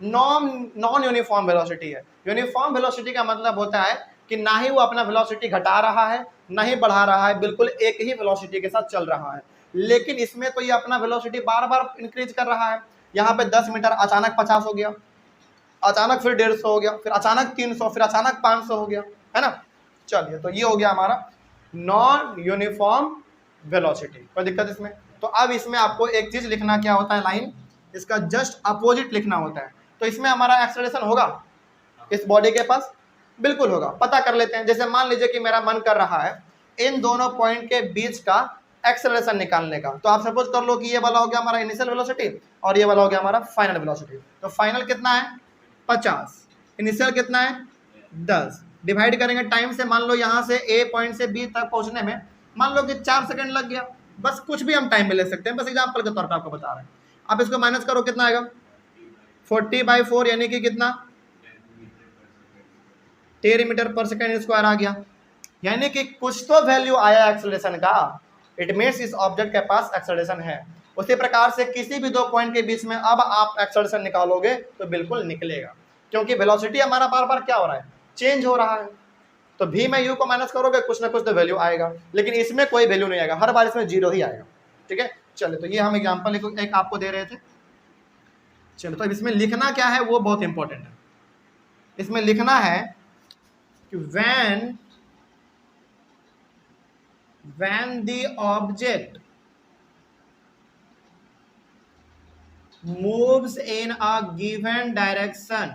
नॉन यूनिफॉर्म वेलोसिटी है। यूनिफॉर्म वेलोसिटी का मतलब होता है कि ना ही वो अपना वेलोसिटी घटा रहा है ना ही बढ़ा रहा है, बिल्कुल एक ही वेलोसिटी के साथ चल रहा है। लेकिन इसमें तो ये अपना वेलोसिटी बार बार इंक्रीज कर रहा है। यहाँ पे 10 मीटर अचानक 50 हो गया, अचानक फिर 150 हो गया, फिर अचानक 300, फिर अचानक 500 हो गया, है ना। चलिए तो ये हो गया हमारा नॉन यूनिफॉर्म वेलोसिटी, कोई दिक्कत इसमें? तो अब इसमें आपको एक चीज लिखना क्या होता है, लाइन इसका जस्ट अपोजिट लिखना होता है। तो इसमें हमारा एक्सेलरेशन होगा इस बॉडी के पास, बिल्कुल होगा। पता कर लेते हैं। जैसे मान लीजिए कि मेरा मन कर रहा है इन दोनों पॉइंट के बीच का एक्सेलरेशन निकालने का, तो आप सपोज कर लो कि ये वाला हो गया हमारा इनिशियल वेलोसिटी और ये वाला हो गया हमारा फाइनल वेलोसिटी। तो फाइनल कितना है 50, इनिशियल कितना है 10, डिवाइड करेंगे टाइम से। मान लो यहाँ से ए पॉइंट से बी तक पहुंचने में मान लो कि 4 सेकंड लग गया, बस कुछ भी हम टाइम में ले सकते हैं, बस एग्जांपल के तौर पे आपको बता रहे हैं। आप इसको माइनस करो कितना आएगा 40/4 यानी कि कितना 13 मीटर पर सेकेंड स्क्वायर आ गया, यानी कि कुछ तो वैल्यू आया एक्सेलरेशन का। इट मीन्स इस ऑब्जेक्ट के पास एक्सेलरेशन है। उसी प्रकार से किसी भी दो पॉइंट के बीच में अब आप एक्सेलरेशन निकालोगे तो बिल्कुल निकलेगा, क्योंकि वेलोसिटी हमारा बार बार क्या हो रहा है, चेंज हो रहा है। तो भी में यू को माइनस करोगे कुछ ना कुछ तो वैल्यू आएगा, लेकिन इसमें कोई वैल्यू नहीं आएगा, हर बार इसमें जीरो ही आएगा। ठीक है, चलो तो ये हम एग्जाम्पल एक आपको दे रहे थे। चलो तो अब इसमें लिखना क्या है वो बहुत इंपॉर्टेंट है। इसमें लिखना है कि when the object moves in a given direction,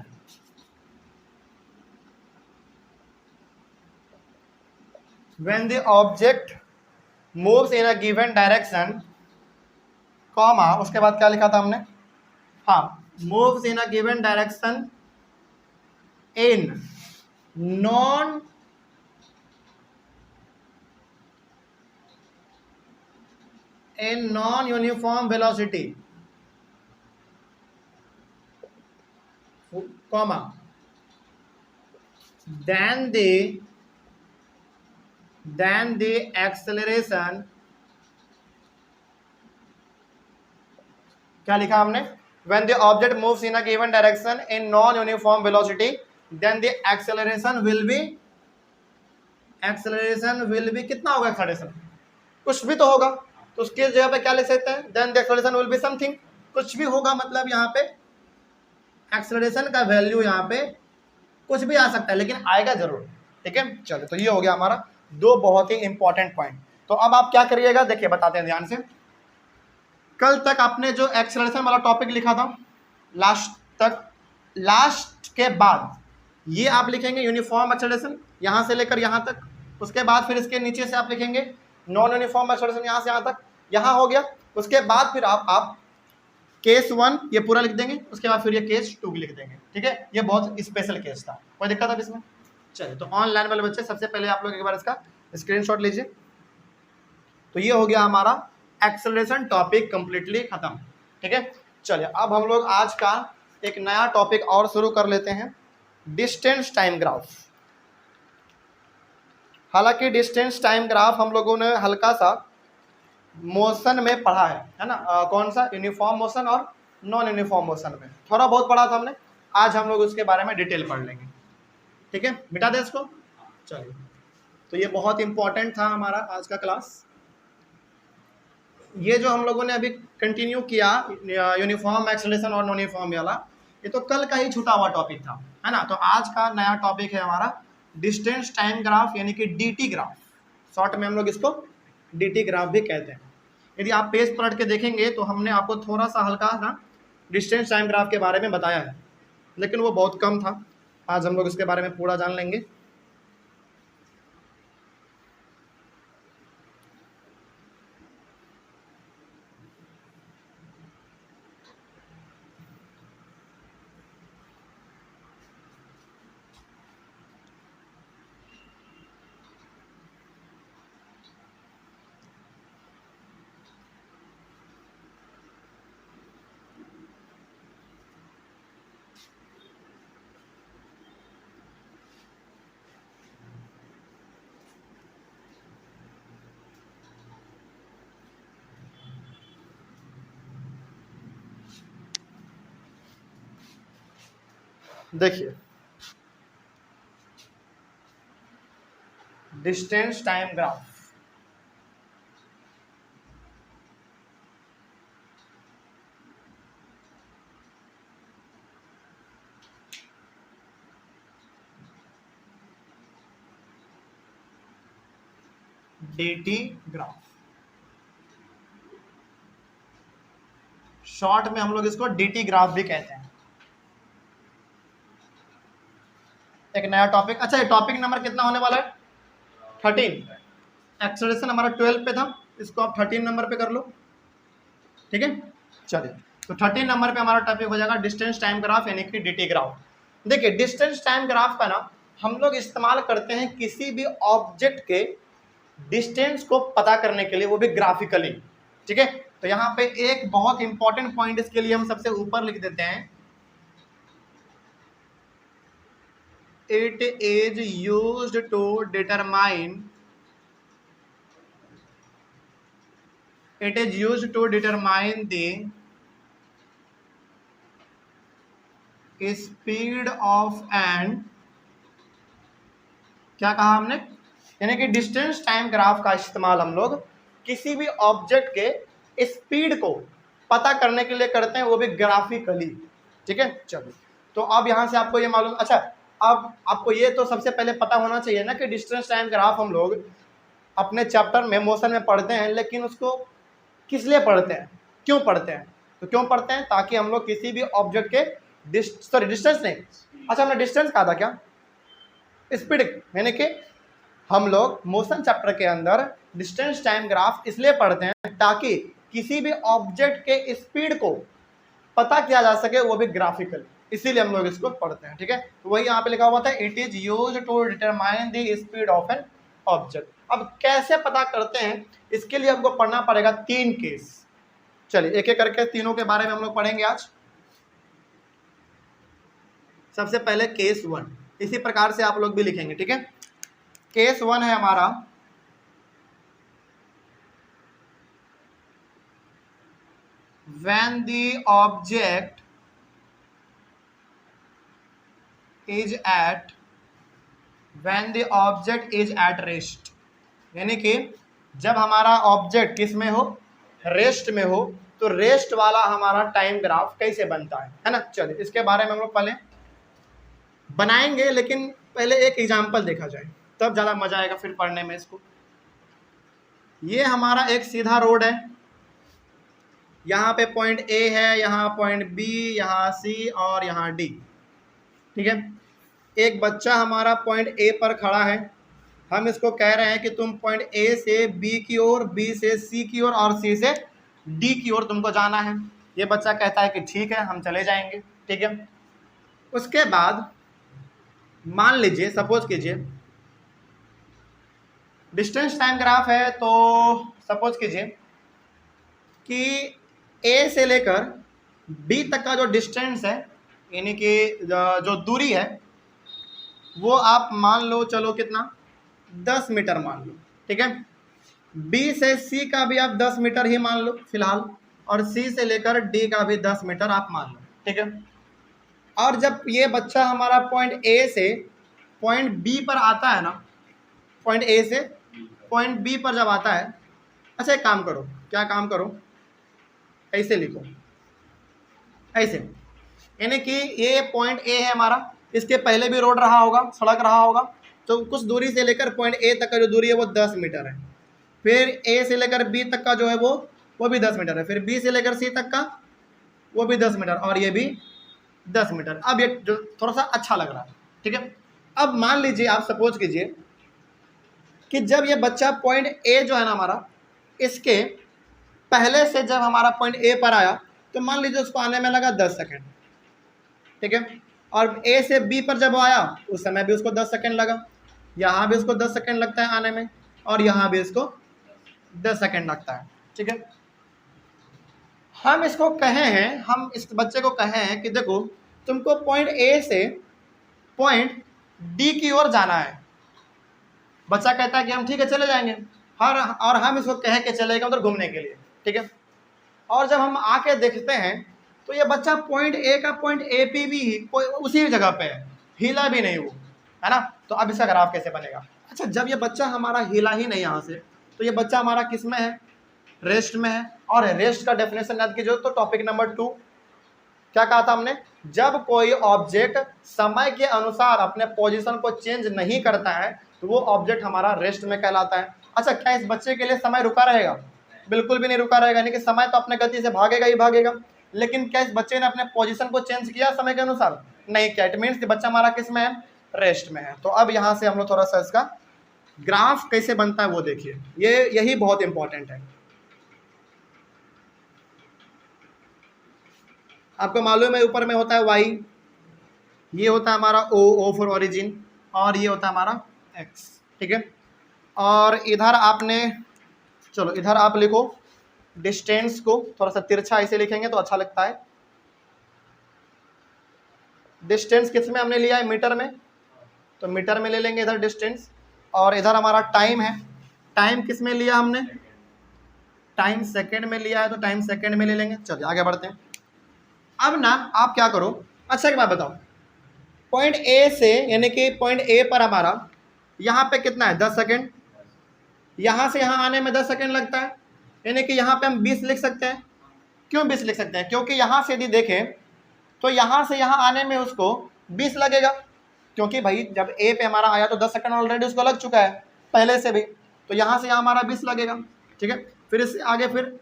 when the object moves in a given direction, comma उसके बाद क्या लिखा था हमने, हाँ, moves in a given direction in non uniform velocity, comma, then the acceleration, क्या लिखा हमने, when the object moves in a given direction in non uniform velocity, then the acceleration will be कितना होगा acceleration, कुछ भी तो होगा, तो उसके जगह पे क्या लिख सकते हैं, then the acceleration will be something, कुछ भी होगा, मतलब यहाँ पे एक्सेलरेशन का वैल्यू यहाँ पे कुछ भी आ सकता है लेकिन आएगा जरूर। ठीक है, चलो तो ये हो गया हमारा दो बहुत ही इंपॉर्टेंट पॉइंट। तो अब आप क्या करिएगा, देखिए बताते हैं ध्यान से। कल तक आपने जो एक्सेलरेशन वाला टॉपिक लिखा था लास्ट के बाद ये आप लिखेंगे यूनिफॉर्म एक्सेलरेशन यहाँ से लेकर यहाँ तक, उसके बाद फिर इसके नीचे से आप लिखेंगे नॉन यूनिफॉर्म एक्सेलरेशन यहाँ से यहाँ तक, यहाँ हो गया। उसके बाद फिर आप केस 1 ये पूरा लिख देंगे, उसके बाद फिर ये केस 2 भी लिख देंगे। ठीक है, ये बहुत स्पेशल केस था, कोई दिक्कत अब इसमें। चलिए तो ऑनलाइन वाले बच्चे सबसे पहले आप लोग एक बार इसका स्क्रीनशॉट लीजिए। तो ये हो गया हमारा एक्सेलरेशन टॉपिक कंप्लीटली खत्म। ठीक है, चलिए अब हम लोग आज का एक नया टॉपिक और शुरू कर लेते हैं, डिस्टेंस टाइम ग्राफ। हालांकि डिस्टेंस टाइम ग्राफ हम लोगों ने हल्का सा मोशन में पढ़ा है ना, कौन सा, यूनिफॉर्म मोशन और नॉन यूनिफॉर्म मोशन में थोड़ा बहुत पढ़ा था हमने। आज हम लोग उसके बारे में डिटेल पढ़ लेंगे। ठीक है, मिटा दे इसको। चलिए, तो ये बहुत इंपॉर्टेंट था हमारा आज का क्लास। ये जो हम लोगों ने अभी कंटिन्यू किया यूनिफॉर्म एक्सेलरेशन और नॉन यूनिफॉर्म वाला, ये तो कल का ही छूटा हुआ टॉपिक था, है ना। तो आज का नया टॉपिक है हमारा डिस्टेंस टाइम ग्राफ, यानी कि डीटी ग्राफ, शॉर्ट में हम लोग इसको डीटी ग्राफ भी कहते हैं। यदि आप पेज पलट के देखेंगे तो हमने आपको थोड़ा सा हल्का ना डिस्टेंस टाइम ग्राफ के बारे में बताया है, लेकिन वो बहुत कम था। आज हम लोग इसके बारे में पूरा जान लेंगे। देखिए, distance time graph, DT graph, short में हम लोग इसको डीटी ग्राफ भी कहते हैं। एक नया टॉपिक, अच्छा ये टॉपिक नंबर कितना होने वाला है, 13। एक्सेलरेशन हमारा 12 पे था, इसको आप 13 नंबर पे कर लो। ठीक है, चलिए तो 13 नंबर पे हमारा टॉपिक हो जाएगा डिस्टेंस टाइम ग्राफ, यानी कि डीटी ग्राफ। देखिए, डिस्टेंस टाइम ग्राफ का ना हम लोग इस्तेमाल करते हैं किसी भी ऑब्जेक्ट के डिस्टेंस को पता करने के लिए, वो भी ग्राफिकली। ठीक है, तो यहाँ पे एक बहुत इंपॉर्टेंट पॉइंट इसके लिए हम सबसे ऊपर लिख देते हैं, it is used to determine the speed of an क्या कहा हमने, यानी कि डिस्टेंस टाइम ग्राफ का इस्तेमाल हम लोग किसी भी ऑब्जेक्ट के स्पीड को पता करने के लिए करते हैं, वो भी ग्राफिकली। ठीक है, चलो तो अब यहाँ से आपको ये मालूम, अच्छा अब आपको ये तो सबसे पहले पता होना चाहिए ना कि डिस्टेंस टाइम ग्राफ हम लोग अपने चैप्टर में मोशन में पढ़ते हैं, लेकिन उसको किस लिए पढ़ते हैं, क्यों पढ़ते हैं? तो क्यों पढ़ते हैं, ताकि हम लोग किसी भी ऑब्जेक्ट के डिस्टेंस नहीं, अच्छा हमने डिस्टेंस कहा था क्या, स्पीड, यानी कि हम लोग मोशन चैप्टर के अंदर डिस्टेंस टाइम ग्राफ इसलिए पढ़ते हैं ताकि किसी भी ऑब्जेक्ट के स्पीड को पता किया जा सके, वो भी ग्राफिकल, इसीलिए हम लोग इसको पढ़ते हैं। ठीक है, तो वही यहाँ पे लिखा हुआ था, it is used to determine the speed of an object. अब कैसे पता करते हैं, इसके लिए हमको पढ़ना पड़ेगा 3 केस। चलिए एक एक करके तीनों के बारे में हम लोग पढ़ेंगे आज। सबसे पहले केस 1, इसी प्रकार से आप लोग भी लिखेंगे। ठीक है, केस 1 है हमारा, when the object is at rest, यानी कि जब हमारा ऑब्जेक्ट किस में हो, रेस्ट में हो, तो रेस्ट वाला हमारा टाइम ग्राफ कैसे बनता है ना। चलिए इसके बारे में हम लोग पहले बनाएंगे, लेकिन पहले एक एग्जांपल देखा जाए, तब ज़्यादा मजा आएगा फिर पढ़ने में इसको। ये हमारा एक सीधा रोड है, यहाँ पे पॉइंट ए है, यहाँ पॉइंट बी, यहाँ सी और यहाँ डी। ठीक है, एक बच्चा हमारा पॉइंट ए पर खड़ा है, हम इसको कह रहे हैं कि तुम पॉइंट ए से बी की ओर, बी से सी की ओर और सी से डी की ओर तुमको जाना है। ये बच्चा कहता है कि ठीक है हम चले जाएंगे। ठीक है, उसके बाद मान लीजिए, सपोज कीजिए डिस्टेंस टाइम ग्राफ है, तो सपोज कीजिए कि ए से लेकर बी तक का जो डिस्टेंस है, यानी कि जो दूरी है, वो आप मान लो, चलो कितना, 10 मीटर मान लो। ठीक है, बी से सी का भी आप 10 मीटर ही मान लो फिलहाल, और सी से लेकर डी का भी 10 मीटर आप मान लो। ठीक है, और जब ये बच्चा हमारा पॉइंट ए से पॉइंट बी पर आता है ना, पॉइंट ए से पॉइंट बी पर जब आता है, अच्छा एक काम करो, क्या काम करो, ऐसे लिखो, ऐसे, यानी कि ये पॉइंट ए है हमारा, इसके पहले भी रोड रहा होगा, सड़क रहा होगा, तो कुछ दूरी से लेकर पॉइंट ए तक का जो दूरी है वो 10 मीटर है। फिर ए से लेकर बी तक का जो है वो भी 10 मीटर है। फिर बी से लेकर सी तक का वो भी 10 मीटर, और ये भी 10 मीटर। अब ये जो थोड़ा सा अच्छा लग रहा है। ठीक है, अब मान लीजिए, आप सपोज कीजिए कि जब ये बच्चा पॉइंट ए जो है ना हमारा, इसके पहले से जब हमारा पॉइंट ए पर आया, तो मान लीजिए उसको आने में लगा 10 सेकेंड। ठीक है, और ए से बी पर जब आया उस समय भी उसको 10 सेकेंड लगा, यहाँ भी उसको 10 सेकेंड लगता है आने में, और यहाँ भी इसको 10 सेकेंड लगता है। ठीक है, हम इसको कहे हैं, हम इस बच्चे को कहे हैं कि देखो तुमको पॉइंट ए से पॉइंट डी की ओर जाना है। बच्चा कहता है कि हम ठीक है चले जाएंगे, और हम इसको कह के चले गए उधर घूमने के लिए। ठीक है, और जब हम आके देखते हैं तो ये बच्चा पॉइंट ए का पॉइंट ए पी भी उसी जगह पे है, हिला भी नहीं वो, है ना। तो अब इसका ग्राफ कैसे बनेगा? अच्छा, जब ये बच्चा हमारा हिला ही नहीं यहाँ से, तो ये बच्चा हमारा किस में है? रेस्ट में है। और रेस्ट का डेफिनेशन याद कीजिए, तो टॉपिक नंबर 2 क्या कहा था हमने? जब कोई ऑब्जेक्ट समय के अनुसार अपने पोजीशन को चेंज नहीं करता है तो वो ऑब्जेक्ट हमारा रेस्ट में कहलाता है। अच्छा, क्या इस बच्चे के लिए समय रुका रहेगा? बिल्कुल भी नहीं रुका रहेगा, यानी कि समय तो अपने गति से भागेगा ही भागेगा, लेकिन क्या इस बच्चे ने अपने पोजीशन को चेंज किया समय के अनुसार? नहीं किया। इट मीन्स कि बच्चा हमारा किस में है? रेस्ट में है। तो अब यहाँ से हम लोग थोड़ा सा इसका ग्राफ कैसे बनता है वो देखिए, यही बहुत इंपॉर्टेंट है। आपको मालूम है ऊपर में होता है y, ये होता है हमारा o फॉर ओरिजिन, और ये होता है हमारा x। ठीक है, और इधर आपने, चलो इधर आप लिखो डिस्टेंस को थोड़ा सा तिरछा ऐसे लिखेंगे तो अच्छा लगता है। डिस्टेंस किस में हमने लिया है? मीटर में, तो मीटर में ले लेंगे इधर डिस्टेंस। और इधर हमारा टाइम है, टाइम किस में लिया हमने? टाइम सेकंड में लिया है, तो टाइम सेकंड में ले लेंगे। चलिए आगे बढ़ते हैं। अब ना आप क्या करो, अच्छा एक बात बताओ, पॉइंट ए से, यानी कि पॉइंट ए पर हमारा यहाँ पे कितना है 10 सेकेंड, यहाँ से यहाँ आने में 10 सेकेंड लगता है, यानी कि यहाँ पे हम 20 लिख सकते हैं। क्यों 20 लिख सकते हैं? क्योंकि यहाँ से यदि देखें तो यहाँ से यहाँ आने में उसको 20 लगेगा, क्योंकि भाई जब ए पे हमारा आया तो 10 सेकंड ऑलरेडी उसको लग चुका है पहले से भी, तो यहाँ से यहाँ हमारा 20 लगेगा। ठीक है, फिर इससे आगे फिर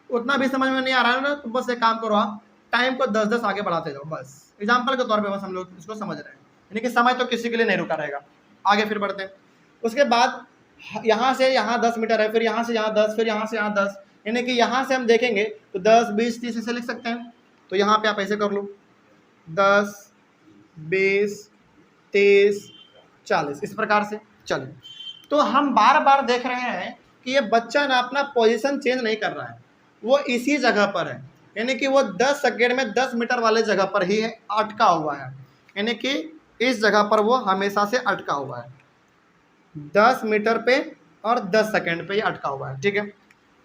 उतना भी समझ में नहीं आ रहा है ना, तो बस एक काम करो, आप टाइम को 10-10 आगे बढ़ाते जाओ, बस एग्जाम्पल के तौर पे बस हम लोग इसको समझ रहे हैं, यानी कि समय तो किसी के लिए नहीं रुका रहेगा। आगे फिर बढ़ते हैं, उसके बाद यहाँ से यहाँ 10 मीटर है, फिर यहाँ से यहाँ 10, फिर यहाँ से यहाँ 10, यानी कि यहाँ से हम देखेंगे तो 10, 20, 30 ऐसे लिख सकते हैं। तो यहाँ पे आप ऐसे कर लो 10, 20, 30, 40 इस प्रकार से। चलिए, तो हम बार बार देख रहे हैं कि ये बच्चा ना अपना पोजीशन चेंज नहीं कर रहा है, वो इसी जगह पर है, यानी कि वो 10 सेकेंड में 10 मीटर वाले जगह पर ही है, अटका हुआ है, यानी कि इस जगह पर वो हमेशा से अटका हुआ है, 10 मीटर पे और 10 सेकेंड पे ही अटका हुआ है। ठीक है,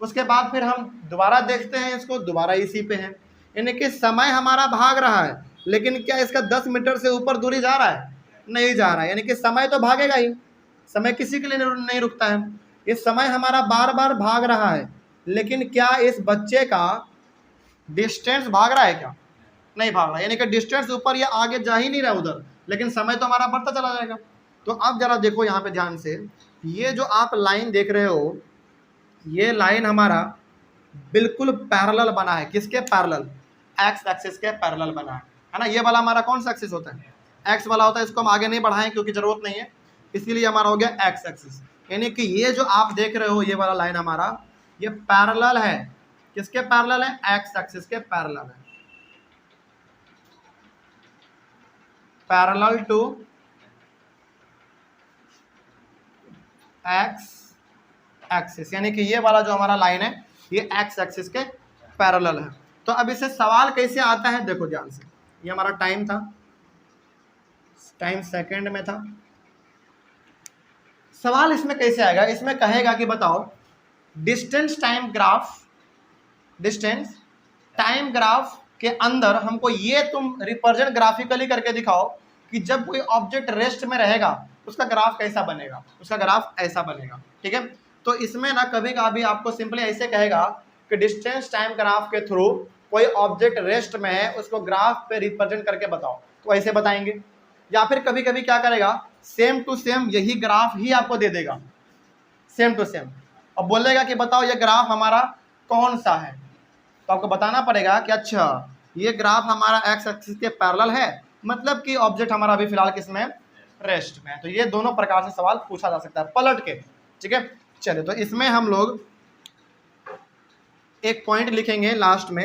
उसके बाद फिर हम दोबारा देखते हैं इसको, दोबारा इसी पे है, यानी कि समय हमारा भाग रहा है, लेकिन क्या इसका 10 मीटर से ऊपर दूरी जा रहा है? नहीं जा रहा है, यानी कि समय तो भागेगा ही, समय किसी के लिए नहीं रुकता है। ये समय हमारा बार बार भाग रहा है, लेकिन क्या इस बच्चे का डिस्टेंस भाग रहा है? क्या नहीं भाग रहा है, यानी कि डिस्टेंस ऊपर या आगे जा ही नहीं रहा उधर, लेकिन समय तो हमारा बढ़ता चला जाएगा। तो अब जरा देखो यहाँ पे ध्यान से, ये जो आप लाइन देख रहे हो, ये लाइन हमारा बिल्कुल पैरेलल बना है। किसके पैरेलल? एक्स एक्सिस के पैरेलल बना है ना। ये वाला हमारा कौन सा एक्सिस होता है? एक्स वाला होता है। इसको हम आगे नहीं बढ़ाएं क्योंकि जरूरत नहीं है, इसीलिए हमारा हो गया एक्स एक्सिस। यानी कि ये जो आप देख रहे हो ये वाला लाइन हमारा, ये पैरेलल है। किसके पैरेलल है? एक्स एक्सिस के पैरेलल है, पैरेलल टू एक्स एक्सिस, यानी कि ये वाला जो हमारा लाइन है ये एक्स एक्सिस के पैरेलल है। तो अब इससे सवाल कैसे आता है, देखो ध्यान से। ये हमारा टाइम था, टाइम सेकंड में था। सवाल इसमें कैसे आएगा? इसमें कहेगा कि बताओ distance time graph, distance time graph के अंदर हमको ये तुम रिप्रेजेंट ग्राफिकली करके दिखाओ कि जब कोई ऑब्जेक्ट रेस्ट में रहेगा उसका ग्राफ कैसा बनेगा। उसका ग्राफ ऐसा बनेगा। ठीक है, तो इसमें ना कभी कभी आपको सिंपली ऐसे कहेगा कि डिस्टेंस टाइम ग्राफ के थ्रू कोई ऑब्जेक्ट रेस्ट में है उसको ग्राफ पे रिप्रेजेंट करके बताओ, तो ऐसे बताएंगे। या फिर कभी कभी क्या करेगा, सेम टू सेम यही ग्राफ ही आपको दे देगा, सेम टू सेम, और बोलेगा कि बताओ ये ग्राफ हमारा कौन सा है। तो आपको बताना पड़ेगा कि अच्छा ये ग्राफ हमारा एक्स एक्सिस के पैरेलल है, मतलब कि ऑब्जेक्ट हमारा अभी फिलहाल किसमें? रेस्ट में। तो ये दोनों प्रकार से सवाल पूछा जा सकता है पलट के। ठीक है, चलिए, तो इसमें हम लोग एक पॉइंट लिखेंगे लास्ट में,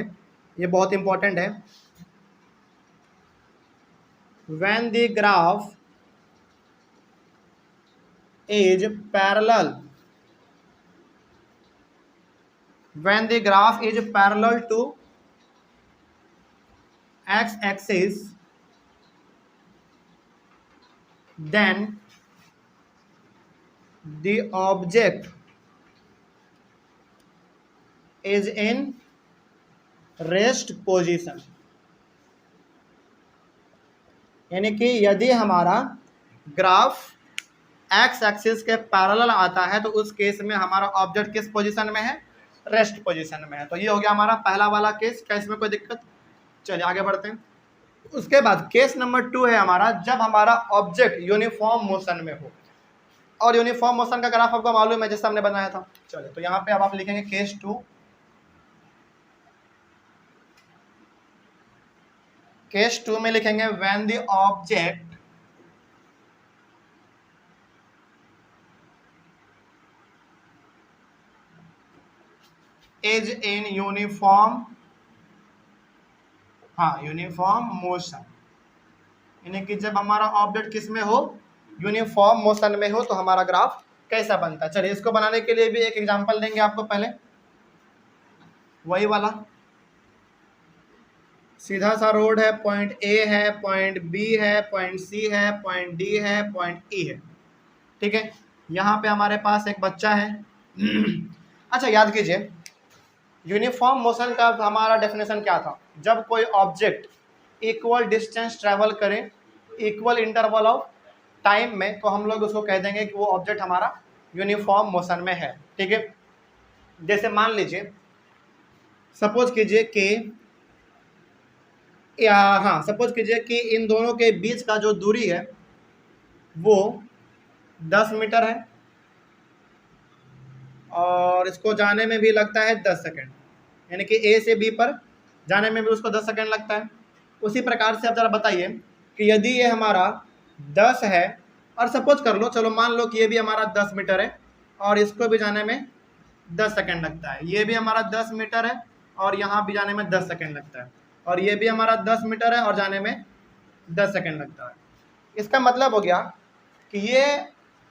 ये बहुत इंपॉर्टेंट है। When the graph is parallel, when the graph is parallel to x axis, then the object is in rest position। यानी कि यदि हमारा ग्राफ एक्स एक्सिस के पैरेलल आता है तो उस केस में हमारा ऑब्जेक्ट किस पोजीशन में है? रेस्ट पोजीशन में है। तो ये हो गया हमारा पहला वाला केस। क्या इसमें कोई दिक्कत? चलिए आगे बढ़ते हैं। उसके बाद केस नंबर 2 है हमारा, जब हमारा ऑब्जेक्ट यूनिफॉर्म मोशन में हो। और यूनिफॉर्म मोशन का ग्राफ आपको मालूम है जैसा हमने बनाया था। चलिए, तो यहाँ पे अब आप लिखेंगे केस 2। केस 2 में लिखेंगे when the object is in uniform, uniform motion. यानी कि जब हमारा ऑब्जेक्ट किस में हो? यूनिफॉर्म मोशन में हो, तो हमारा ग्राफ कैसा बनता है। चलिए, इसको बनाने के लिए भी एक एग्जांपल देंगे आपको। पहले वही वाला सीधा सा रोड है, पॉइंट ए है, पॉइंट बी है, पॉइंट सी है, पॉइंट डी है, पॉइंट ई है। ठीक है, यहाँ पे हमारे पास एक बच्चा है। अच्छा, याद कीजिए यूनिफॉर्म मोशन का हमारा डेफिनेशन क्या था? जब कोई ऑब्जेक्ट इक्वल डिस्टेंस ट्रेवल करे इक्वल इंटरवल ऑफ टाइम में, तो हम लोग उसको कह देंगे कि वो ऑब्जेक्ट हमारा यूनिफॉर्म मोशन में है। ठीक है, जैसे मान लीजिए, सपोज कीजिए कि हाँ, सपोज कीजिए कि इन दोनों के बीच का जो दूरी है वो 10 मीटर है और इसको जाने में भी लगता है 10 सेकेंड, यानी कि ए से बी पर जाने में भी उसको 10 सेकेंड लगता है। उसी प्रकार से आप जरा बताइए कि यदि ये हमारा 10 है और सपोज कर लो, चलो मान लो कि ये भी हमारा 10 मीटर है और इसको भी जाने में 10 सेकेंड लगता है, ये भी हमारा 10 मीटर है और यहाँ भी जाने में 10 सेकेंड लगता है, और ये भी हमारा 10 मीटर है और जाने में 10 सेकेंड लगता है। इसका मतलब हो गया कि ये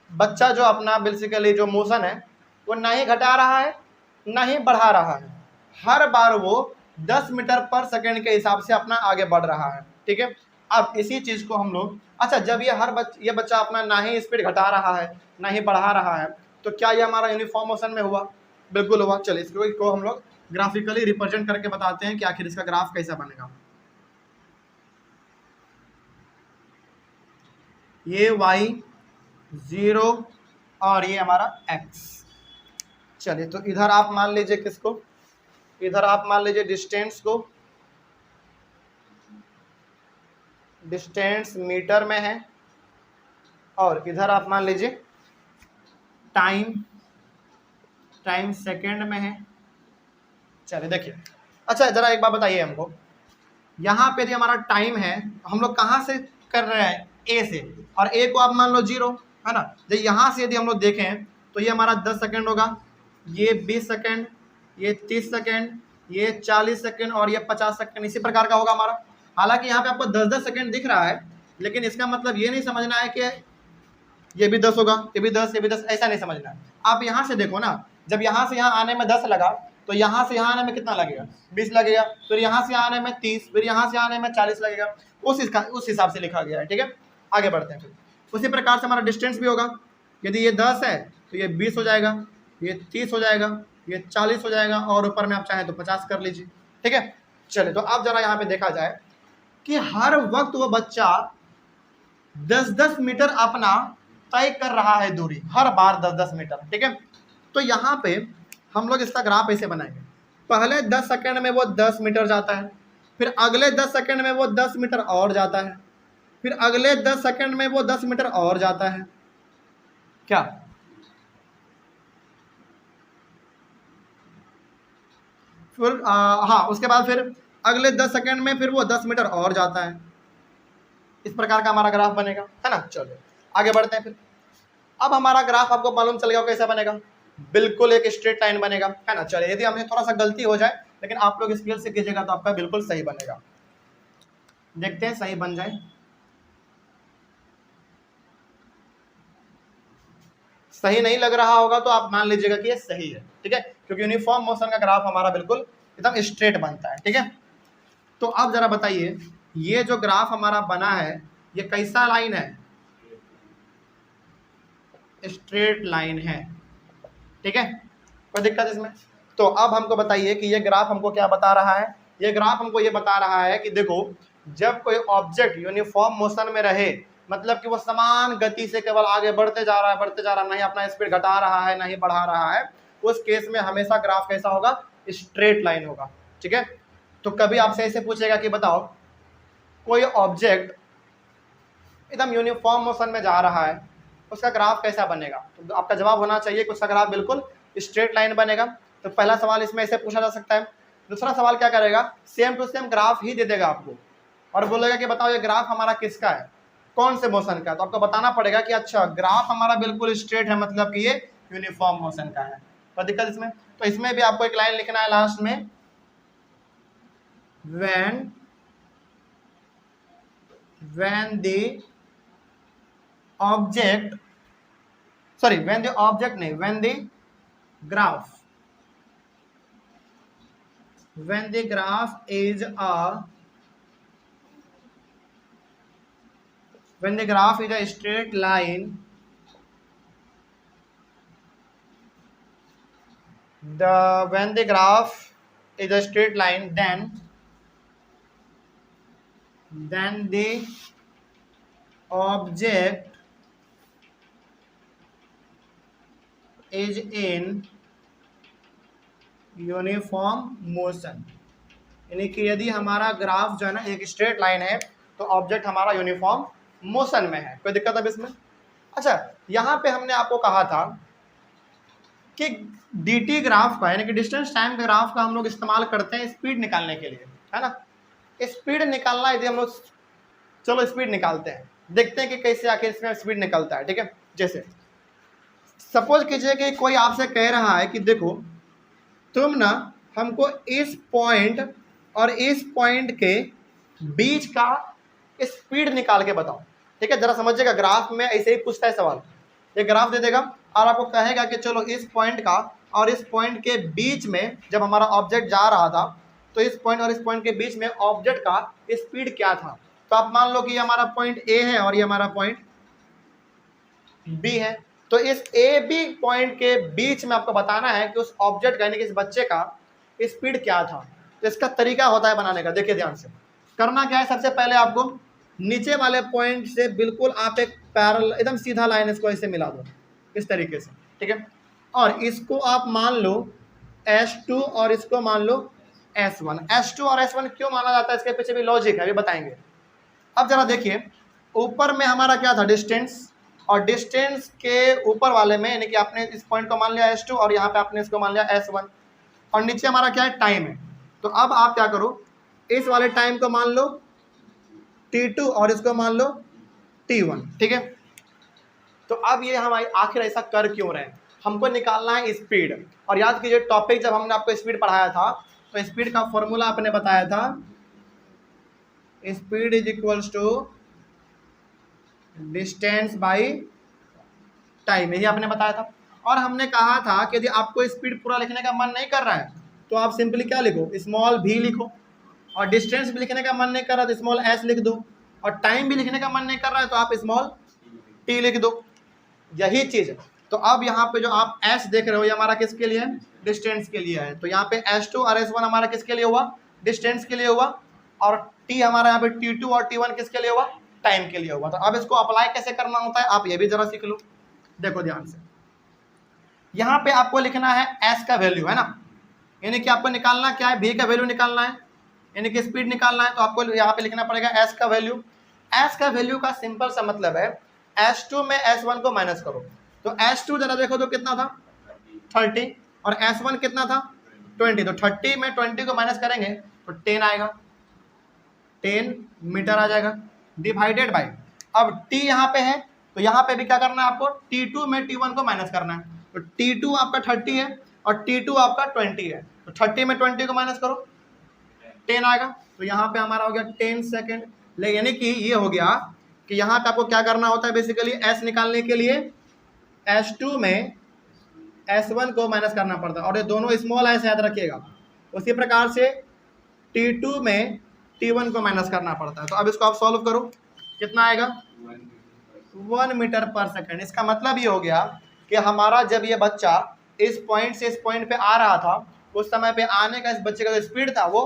बच्चा जो अपना बेसिकली जो मोशन है वो ना ही घटा रहा है ना ही बढ़ा रहा है, हर बार वो 10 मीटर पर सेकेंड के हिसाब से अपना आगे बढ़ रहा है। ठीक है, अब इसी चीज़ को हम लोग, अच्छा जब ये बच्चा अपना ना ही स्पीड घटा रहा है ना ही बढ़ा रहा है, तो क्या ये हमारा यूनिफॉर्म मोशन में हुआ? बिल्कुल हुआ। चलिए इसको हम लोग ग्राफिकली रिप्रेजेंट करके बताते हैं कि आखिर इसका ग्राफ कैसा बनेगा। ये y 0 और ये हमारा x। चलिए तो इधर आप मान लीजिए किसको, इधर आप मान लीजिए डिस्टेंस को, डिस्टेंस मीटर में है, और इधर आप मान लीजिए टाइम सेकंड में है। चलिए देखिए, अच्छा जरा एक बात बताइए हमको, यहाँ पे यदि हमारा टाइम है, हम लोग कहाँ से कर रहे हैं? ए से, और ए को आप मान लो 0 है ना। जब यहाँ से यदि हम लोग देखें तो ये हमारा 10 सेकंड होगा, ये 20 सेकंड, ये 30 सेकंड, ये 40 सेकंड और ये 50 सेकंड, इसी प्रकार का होगा हमारा। हालांकि यहाँ पे आपको 10-10 सेकंड दिख रहा है, लेकिन इसका मतलब ये नहीं समझना है कि ये भी 10 होगा, ये भी 10, ये भी 10, ऐसा नहीं समझना है। आप यहाँ से देखो ना, जब यहाँ से यहाँ आने में 10 लगा तो यहाँ से यहाँ आने में कितना लगेगा? 20 लगेगा, फिर यहाँ से आने में 30, फिर यहाँ से आने में 40 लगेगा, उस हिसाब से लिखा गया है। ठीक है, आगे बढ़ते हैं। फिर उसी प्रकार से हमारा डिस्टेंस भी होगा, यदि ये 10 है तो ये 20 हो जाएगा, ये 30 हो जाएगा, ये 40 हो जाएगा, और ऊपर में आप चाहें तो 50 कर लीजिए। ठीक है, चलिए तो अब जरा यहाँ पे देखा जाए कि हर वक्त वो बच्चा 10-10 मीटर अपना तय कर रहा है दूरी, हर बार 10-10 मीटर। ठीक है, तो यहाँ पे हम लोग इसका ग्राफ ऐसे बनाएंगे, पहले 10 सेकंड में वो 10 मीटर जाता है, फिर अगले 10 सेकंड में वो 10 मीटर और जाता है, फिर अगले 10 सेकंड में वो 10 मीटर और जाता है। क्या फिर हाँ, उसके बाद फिर अगले 10 सेकंड में फिर वो 10 मीटर और जाता है। इस प्रकार का हमारा ग्राफ बनेगा, है ना। चलो आगे बढ़ते हैं। फिर अब हमारा ग्राफ आपको मालूम चल गया कैसा बनेगा, बिल्कुल एक स्ट्रेट लाइन बनेगा, है ना। चलिए यदि हमें थोड़ा सा गलती हो जाए, लेकिन आप लोग स्केल से कीजिएगा तो आपका बिल्कुल सही बनेगा। देखते हैं सही बन जाए। सही नहीं लग रहा होगा तो आप मान लीजिएगा कि ये सही है। ठीक है, क्योंकि यूनिफॉर्म मोशन का ग्राफ हमारा बिल्कुल एकदम स्ट्रेट बनता है। ठीक है, तो अब जरा बताइए, ये जो ग्राफ हमारा बना है ये कैसा लाइन है? स्ट्रेट लाइन है। ठीक है, कोई दिक्कत इसमें? तो अब हमको बताइए कि ये ग्राफ हमको क्या बता रहा है? ये ग्राफ हमको ये बता रहा है कि देखो, जब कोई ऑब्जेक्ट यूनिफॉर्म मोशन में रहे, मतलब कि वो समान गति से केवल आगे बढ़ते जा रहा है, नहीं अपना स्पीड घटा रहा है नहीं बढ़ा रहा है, उस केस में हमेशा ग्राफ कैसा होगा? स्ट्रेट लाइन होगा। ठीक है, तो कभी आपसे ऐसे पूछेगा कि बताओ कोई ऑब्जेक्ट एकदम यूनिफॉर्म मोशन में जा रहा है, उसका ग्राफ कैसा बनेगा? तो आपका जवाब होना चाहिए कि उसका ग्राफ बिल्कुल स्ट्रेट लाइन बनेगा। तो पहला सवाल इसमें ऐसे पूछा जा सकता है। दूसरा सवाल क्या करेगा? सेम टू सेम ग्राफ ही दे देगा आपको और बोलेगा कि बताओ ये ग्राफ हमारा किसका है, कौन से मोशन का? तो आपको बताना पड़ेगा कि अच्छा ग्राफ हमारा बिल्कुल स्ट्रेट है, मतलब कि ये यूनिफॉर्म मोशन का है। तो दिक्कत इसमें, तो इसमें भी आपको एक लाइन लिखना है लास्ट में, when the object, sorry, when the object नहीं, when the graph is a, when the graph is a straight line, when the graph is a straight line, then the object is in uniform motion, यानी कि यदि हमारा graph जो है ना एक straight line है तो ऑब्जेक्ट हमारा यूनिफॉर्म मोशन में है। कोई दिक्कत है इसमें? अच्छा, यहाँ पे हमने आपको कहा था कि dt ग्राफ का यानी कि डिस्टेंस टाइम ग्राफ का हम लोग इस्तेमाल करते हैं स्पीड निकालने के लिए, है ना। स्पीड निकालना यदि हम लोग, चलो स्पीड निकालते हैं, देखते हैं कि कैसे आखिर इसमें स्पीड निकलता है। ठीक है, जैसे सपोज कीजिए कि कोई आपसे कह रहा है कि देखो तुम ना हमको इस पॉइंट और इस पॉइंट के बीच का स्पीड निकाल के बताओ। ठीक है, जरा समझिएगा, ग्राफ में ऐसे ही पूछता है सवाल। ये ग्राफ दे देगा और आपको कहेगा कि चलो इस पॉइंट का और इस पॉइंट के बीच में जब हमारा ऑब्जेक्ट जा रहा था तो इस पॉइंट और इस पॉइंट के बीच में ऑब्जेक्ट का स्पीड क्या था। तो आप मान लो कि ये हमारा पॉइंट ए है और ये हमारा पॉइंट बी है। तो इस ए बी पॉइंट के बीच में आपको बताना है कि उस ऑब्जेक्ट का यानी कि इस बच्चे का स्पीड क्या था। तो इसका तरीका होता है बनाने का, देखिए ध्यान से। करना क्या है, सबसे पहले आपको नीचे वाले पॉइंट से बिल्कुल आप एक पैरेलल एकदम सीधा लाइन इसको ऐसे मिला दो इस तरीके से। ठीक है, और इसको आप मान लो S2 और इसको मान लो S1। S2 और S1 क्यों माना जाता है, इसके पीछे भी लॉजिक है, अभी बताएंगे। अब जरा देखिए, ऊपर में हमारा क्या था, डिस्टेंस, और डिस्टेंस के ऊपर वाले में यानी कि आपने इस पॉइंट को मान लिया S2 और यहाँ पे आपने इसको मान लिया S1, और नीचे हमारा क्या है, टाइम है। तो अब आप क्या करो, इस वाले टाइम को मान लो T2 और इसको मान लो T1। ठीक है, तो अब ये हम आखिर ऐसा कर क्यों रहे हैं, हमको निकालना है स्पीड। और याद कीजिए टॉपिक जब हमने आपको स्पीड पढ़ाया था तो स्पीड का फॉर्मूला आपने बताया था, speed is equals to distance by time, यही आपने बताया था। और हमने कहा था कि यदि आपको स्पीड पूरा लिखने का मन नहीं कर रहा है तो आप सिंपली क्या लिखो, स्मॉल v लिखो, और डिस्टेंस भी लिखने का मन नहीं कर रहा तो स्मॉल s लिख दो, और टाइम भी लिखने का मन नहीं कर रहा है तो आप स्मॉल t लिख दो, यही चीज है। तो अब यहाँ पे जो आप s देख रहे हो ये हमारा किसके लिए है, डिस्टेंस के लिए है। तो यहाँ पे S2 और S1 हमारा किसके लिए हुआ, डिस्टेंस के लिए हुआ, और t हमारा यहाँ पे T2 और T1 किसके लिए हुआ, टाइम के लिए हुआ। तो अब इसको अप्लाई कैसे करना होता है आप ये भी जरा सीख लो। देखो ध्यान से, यहाँ पे आपको लिखना है s का वैल्यू, है ना, यानी कि आपको निकालना क्या है, v का वैल्यू निकालना है, यानी कि स्पीड निकालना है। तो आपको यहाँ पे लिखना पड़ेगा s का वैल्यू। s का वैल्यू का सिंपल सा मतलब है S2 में S1 को माइनस करो। तो S2 जरा देखो तो कितना था, 30, और S1 कितना था, 20। तो 30 में 20 को माइनस करेंगे तो 10 आएगा, 10 मीटर आ जाएगा, डिवाइडेड बाई, अब t यहाँ पे है तो यहाँ पे भी क्या करना है आपको, T2 में T1 को माइनस करना है। तो T2 आपका 30 है और T2 आपका 20 है, तो 30 में 20 को माइनस करो, 10 आएगा। तो यहाँ पे हमारा हो गया 10 सेकेंड। यानी कि ये हो गया कि यहाँ पे आपको क्या करना होता है, बेसिकली s निकालने के लिए S2 में S1 को माइनस करना पड़ता है, और ये दोनों स्मॉल s याद रखिएगा। उसी प्रकार से T2 में T1 को माइनस करना पड़ता है। तो अब इसको आप सॉल्व करो, कितना आएगा, 1 मीटर पर सेकेंड। इसका मतलब ये हो गया कि हमारा जब ये बच्चा इस पॉइंट से इस पॉइंट पे आ रहा था उस समय पे आने का इस बच्चे का जो स्पीड था वो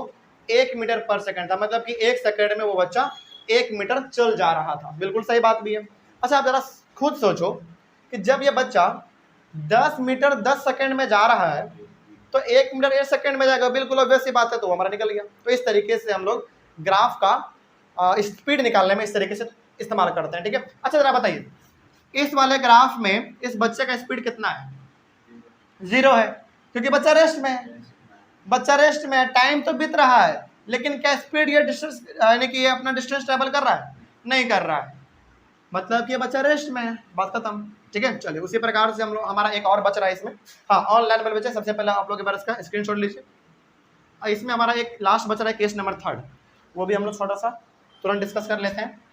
1 मीटर पर सेकेंड था, मतलब कि 1 सेकेंड में वो बच्चा 1 मीटर चल जा रहा था। बिल्कुल सही बात भी है। अच्छा, आप जरा खुद सोचो कि जब ये बच्चा 10 मीटर 10 सेकेंड में जा रहा है तो 1 मीटर 1 सेकेंड में जाएगा, बिल्कुल ऑब्वियस सी बात है, तो हमारा निकल गया। तो इस तरीके से हम लोग ग्राफ का स्पीड निकालने में इस तरीके से इस्तेमाल करते हैं। ठीक है, अच्छा जरा बताइए, इस वाले ग्राफ में इस बच्चे का स्पीड कितना है, 0 है, क्योंकि बच्चा रेस्ट में है, बच्चा रेस्ट में है, टाइम तो बीत रहा है, लेकिन क्या स्पीड या डिस्टेंस यानी कि ये अपना डिस्टेंस ट्रेवल कर रहा है, नहीं कर रहा है, मतलब कि ये बच्चा रेस्ट में है, बात खत्म। ठीक है, चलिए उसी प्रकार से हम लोग, हमारा एक और बच रहा है इसमें, हाँ ऑनलाइन वाले बच्चे, सबसे पहले आप लोग एक बार इसका स्क्रीनशॉट लीजिए। इसमें हमारा एक लास्ट बच रहा है केस नंबर 3, वो भी हम लोग थोड़ा सा तुरंत डिस्कस कर लेते हैं।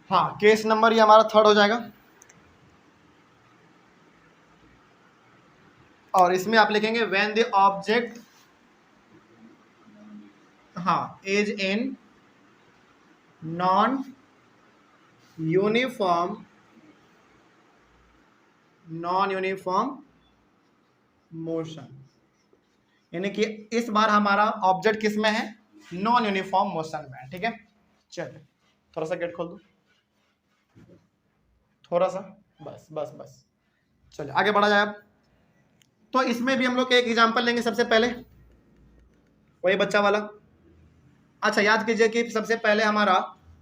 हाँ, केस नंबर ये हमारा 3 हो जाएगा, और इसमें आप लिखेंगे व्हेन द ऑब्जेक्ट, हाँ, is in non uniform non uniform motion, यानी कि इस बार हमारा ऑब्जेक्ट किस में है, नॉन यूनिफॉर्म मोशन में है। ठीक है, चलिए थोड़ा सा गेट खोल दो, थोड़ा सा, बस बस बस, चलिए आगे बढ़ा जाए अब। तो इसमें भी हम लोग एक एग्जांपल लेंगे सबसे पहले, वही बच्चा वाला। अच्छा याद कीजिए कि सबसे पहले हमारा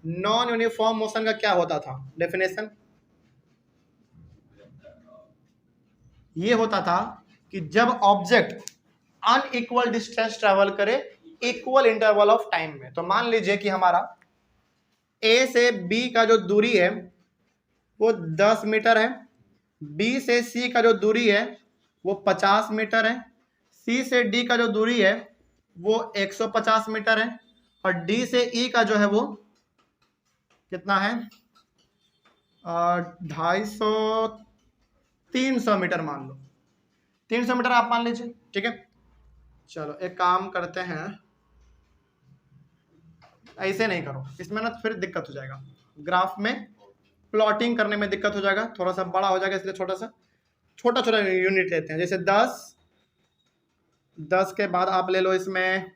नॉन यूनिफॉर्म मोशन का क्या होता था डेफिनेशन, ये होता था कि जब ऑब्जेक्ट अनइक्वल डिस्टेंस ट्रेवल करे इक्वल इंटरवल ऑफ टाइम में। तो मान लीजिए कि हमारा ए से बी का जो दूरी है वो 10 मीटर है, बी से सी का जो दूरी है वो 50 मीटर है, सी से डी का जो दूरी है वो 150 मीटर है, और डी से ई का जो है वो कितना है, 250 300 मीटर मान लो, 300 मीटर आप मान लीजिए। ठीक है, चलो एक काम करते हैं, ऐसे नहीं करो, इसमें ना फिर दिक्कत हो जाएगा, ग्राफ में प्लॉटिंग करने में दिक्कत हो जाएगा, थोड़ा सा बड़ा हो जाएगा, इसलिए छोटा छोटा यूनिट लेते हैं। जैसे 10 के बाद आप ले लो इसमें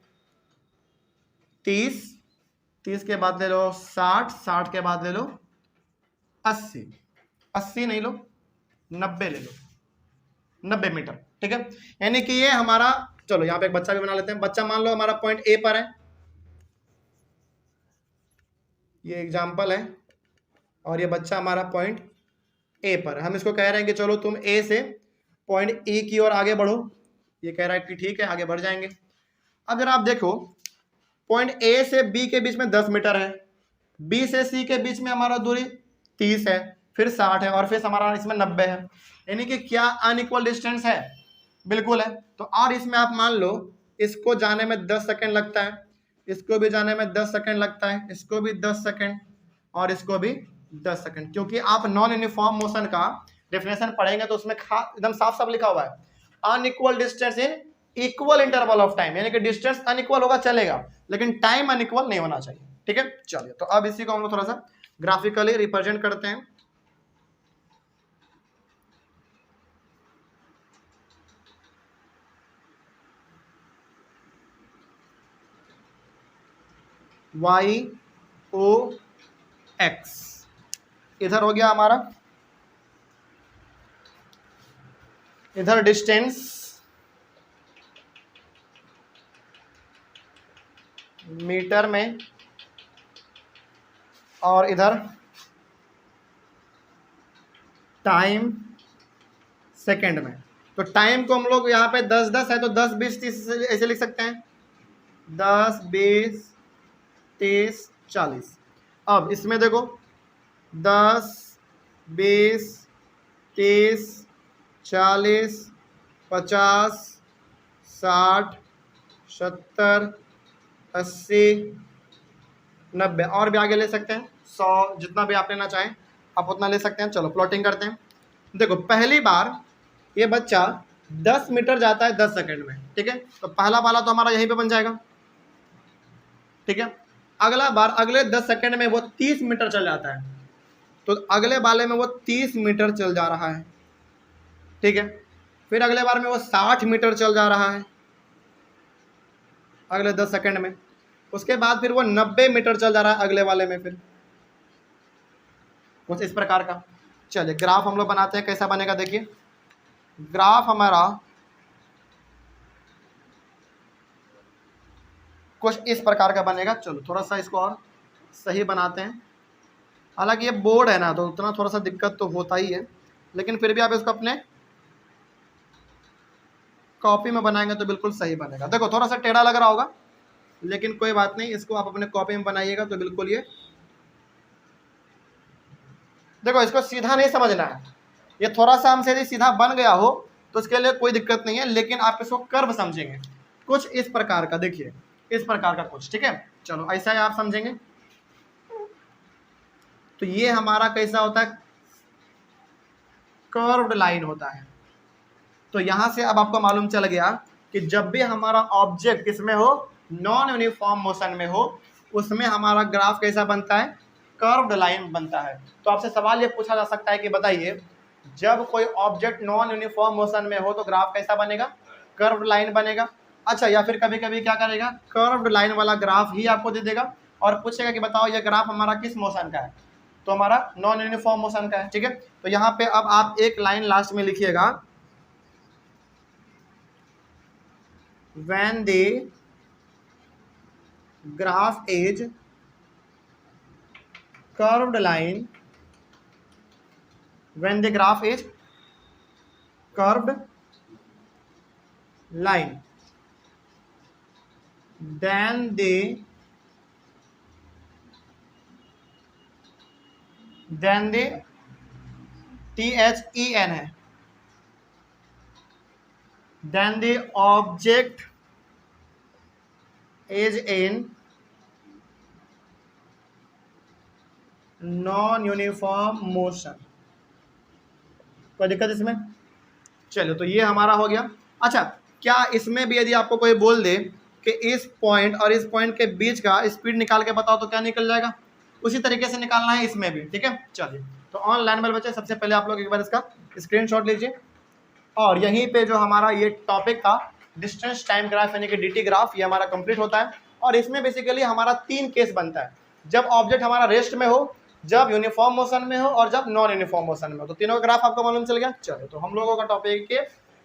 30 के बाद ले लो 60 के बाद ले लो 80 नहीं लो 90 ले लो, 90 मीटर। ठीक है, यानी कि ये हमारा, चलो यहाँ पे एक बच्चा भी बना लेते हैं। बच्चा मान लो हमारा पॉइंट ए पर है, ये एग्जाम्पल है, और ये बच्चा हमारा पॉइंट ए पर है। हम इसको कह रहे हैं कि चलो तुम ए से पॉइंट ई की ओर आगे बढ़ो, ये कह रहा है कि ठीक है आगे बढ़ जाएंगे। अब जरा आप देखो, पॉइंट ए से बी के बीच में 10 मीटर है, बी से सी के बीच में हमारा दूरी 30 है, फिर 60 है, और फिर हमारा इसमें 90 है, यानी कि क्या अनइक्वल डिस्टेंस है, बिल्कुल है। तो और इसमें आप मान लो इसको जाने में 10 सेकेंड लगता है, इसको भी जाने में 10 सेकेंड लगता है, इसको भी 10 सेकेंड, और इसको भी 10 सेकेंड, क्योंकि आप नॉन यूनिफॉर्म मोशन का डेफिनेशन पढ़ेंगे तो उसमें एकदम साफ साफ लिखा हुआ है, unequal distance in equal interval of time, यानी कि डिस्टेंस अनइक्वल होगा चलेगा, लेकिन टाइम अनइक्वल नहीं होना चाहिए। ठीक है, चलिए तो अब इसी को हम लोग थोड़ा सा ग्राफिकली रिप्रेजेंट करते हैं। y o x इधर हो गया हमारा, इधर डिस्टेंस मीटर में, और इधर टाइम सेकंड में। तो टाइम को हम लोग यहाँ पे 10-10 है तो 10 20 30 ऐसे लिख सकते हैं, 10 20 30 40। अब इसमें देखो 10 20 30 40 50 60 70 80 90, और भी आगे ले सकते हैं, 100, जितना भी आप लेना चाहें आप उतना ले सकते हैं। चलो प्लॉटिंग करते हैं। देखो पहली बार ये बच्चा 10 मीटर जाता है 10 सेकंड में। ठीक है, तो पहला वाला तो हमारा यहीं पे बन जाएगा। ठीक है, अगला बार अगले 10 सेकंड में वो 30 मीटर चल जाता है, तो अगले वाले में वो 30 मीटर चल जा रहा है। ठीक है, फिर अगले बार में वो 60 मीटर चल जा रहा है अगले 10 सेकंड में। उसके बाद फिर वो 90 मीटर चल जा रहा है अगले वाले में, फिर कुछ इस प्रकार का। चलिए ग्राफ हम लोग बनाते हैं, कैसा बनेगा देखिए। ग्राफ हमारा कुछ इस प्रकार का बनेगा। चलो थोड़ा सा इसको और सही बनाते हैं, हालांकि ये बोर्ड है ना तो उतना थोड़ा सा दिक्कत तो होता ही है, लेकिन फिर भी आप इसको अपने कॉपी में बनाएंगे तो बिल्कुल सही बनेगा। देखो थोड़ा सा टेढ़ा लग रहा होगा, लेकिन कोई बात नहीं, इसको आप अपने कॉपी में बनाइएगा तो बिल्कुल ये, देखो इसको सीधा नहीं समझना है, ये थोड़ा सा हमसे यदि सीधा बन गया हो तो उसके लिए कोई दिक्कत नहीं है, लेकिन आप इसको कर्व समझेंगे कुछ इस प्रकार का, देखिए इस प्रकार का कुछ। ठीक है, चलो ऐसा ही आप समझेंगे। तो ये हमारा कैसा होता है, कर्व्ड लाइन होता है। तो यहां से अब आपको मालूम चल गया कि जब भी हमारा ऑब्जेक्ट किसमें हो, नॉन यूनिफॉर्म मोशन में हो, उसमें हमारा ग्राफ कैसा बनता है, कर्व्ड लाइन बनता है। तो आपसे सवाल ये पूछा जा सकता है कि बताइए जब कोई ऑब्जेक्ट नॉन यूनिफॉर्म मोशन में हो तो ग्राफ कैसा बनेगा, कर्व्ड लाइन बनेगा। अच्छा, या फिर कभी कभी क्या करेगा, कर्व्ड लाइन वाला ग्राफ ही आपको दे देगा और पूछेगा कि बताओ ये ग्राफ हमारा किस मोशन का है, तो हमारा नॉन यूनिफॉर्म मोशन का है। ठीक है, तो यहाँ पे अब आप एक लाइन लास्ट में लिखिएगा, when the graph is curved line, when the graph is curved line, then the THEN है, then the object is in non uniform motion. कोई दिक्कत इसमें? चलो, तो ये हमारा हो गया। अच्छा, क्या इसमें भी यदि आपको कोई बोल दे कि इस पॉइंट और इस पॉइंट के बीच का स्पीड निकाल के बताओ तो क्या निकल जाएगा? उसी तरीके से निकालना है इसमें भी। ठीक है, चलिए, तो ऑनलाइन वाले बच्चे सबसे पहले आप लोग एक बार इसका स्क्रीनशॉट लीजिए और यहीं पे जो हमारा ये टॉपिक था डिस्टेंस टाइम ग्राफ यानी कि डीटी ग्राफ, ये हमारा कंप्लीट होता है। और इसमें बेसिकली हमारा 3 केस बनता है, जब ऑब्जेक्ट हमारा रेस्ट में हो, जब यूनिफॉर्म मोशन में हो और जब नॉन यूनिफॉर्म मोशन में हो। तो तीनों का ग्राफ आपको मालूम चल गया। चलो, तो हम लोगों का टॉपिक के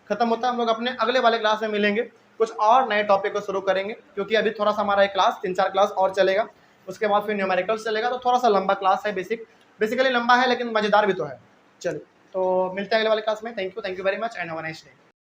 खत्म होता है। हम लोग अपने अगले वाले क्लास में मिलेंगे, कुछ और नए टॉपिक को शुरू करेंगे, क्योंकि अभी थोड़ा सा हमारा एक क्लास 3-4 क्लास और चलेगा, उसके बाद फिर न्यूमेरिकल्स चलेगा। तो थोड़ा सा लंबा क्लास है, बेसिकली लंबा है लेकिन मजेदार भी तो है। चलिए, तो मिलते हैं अगले वाले क्लास में। Thank you very much and have a nice day.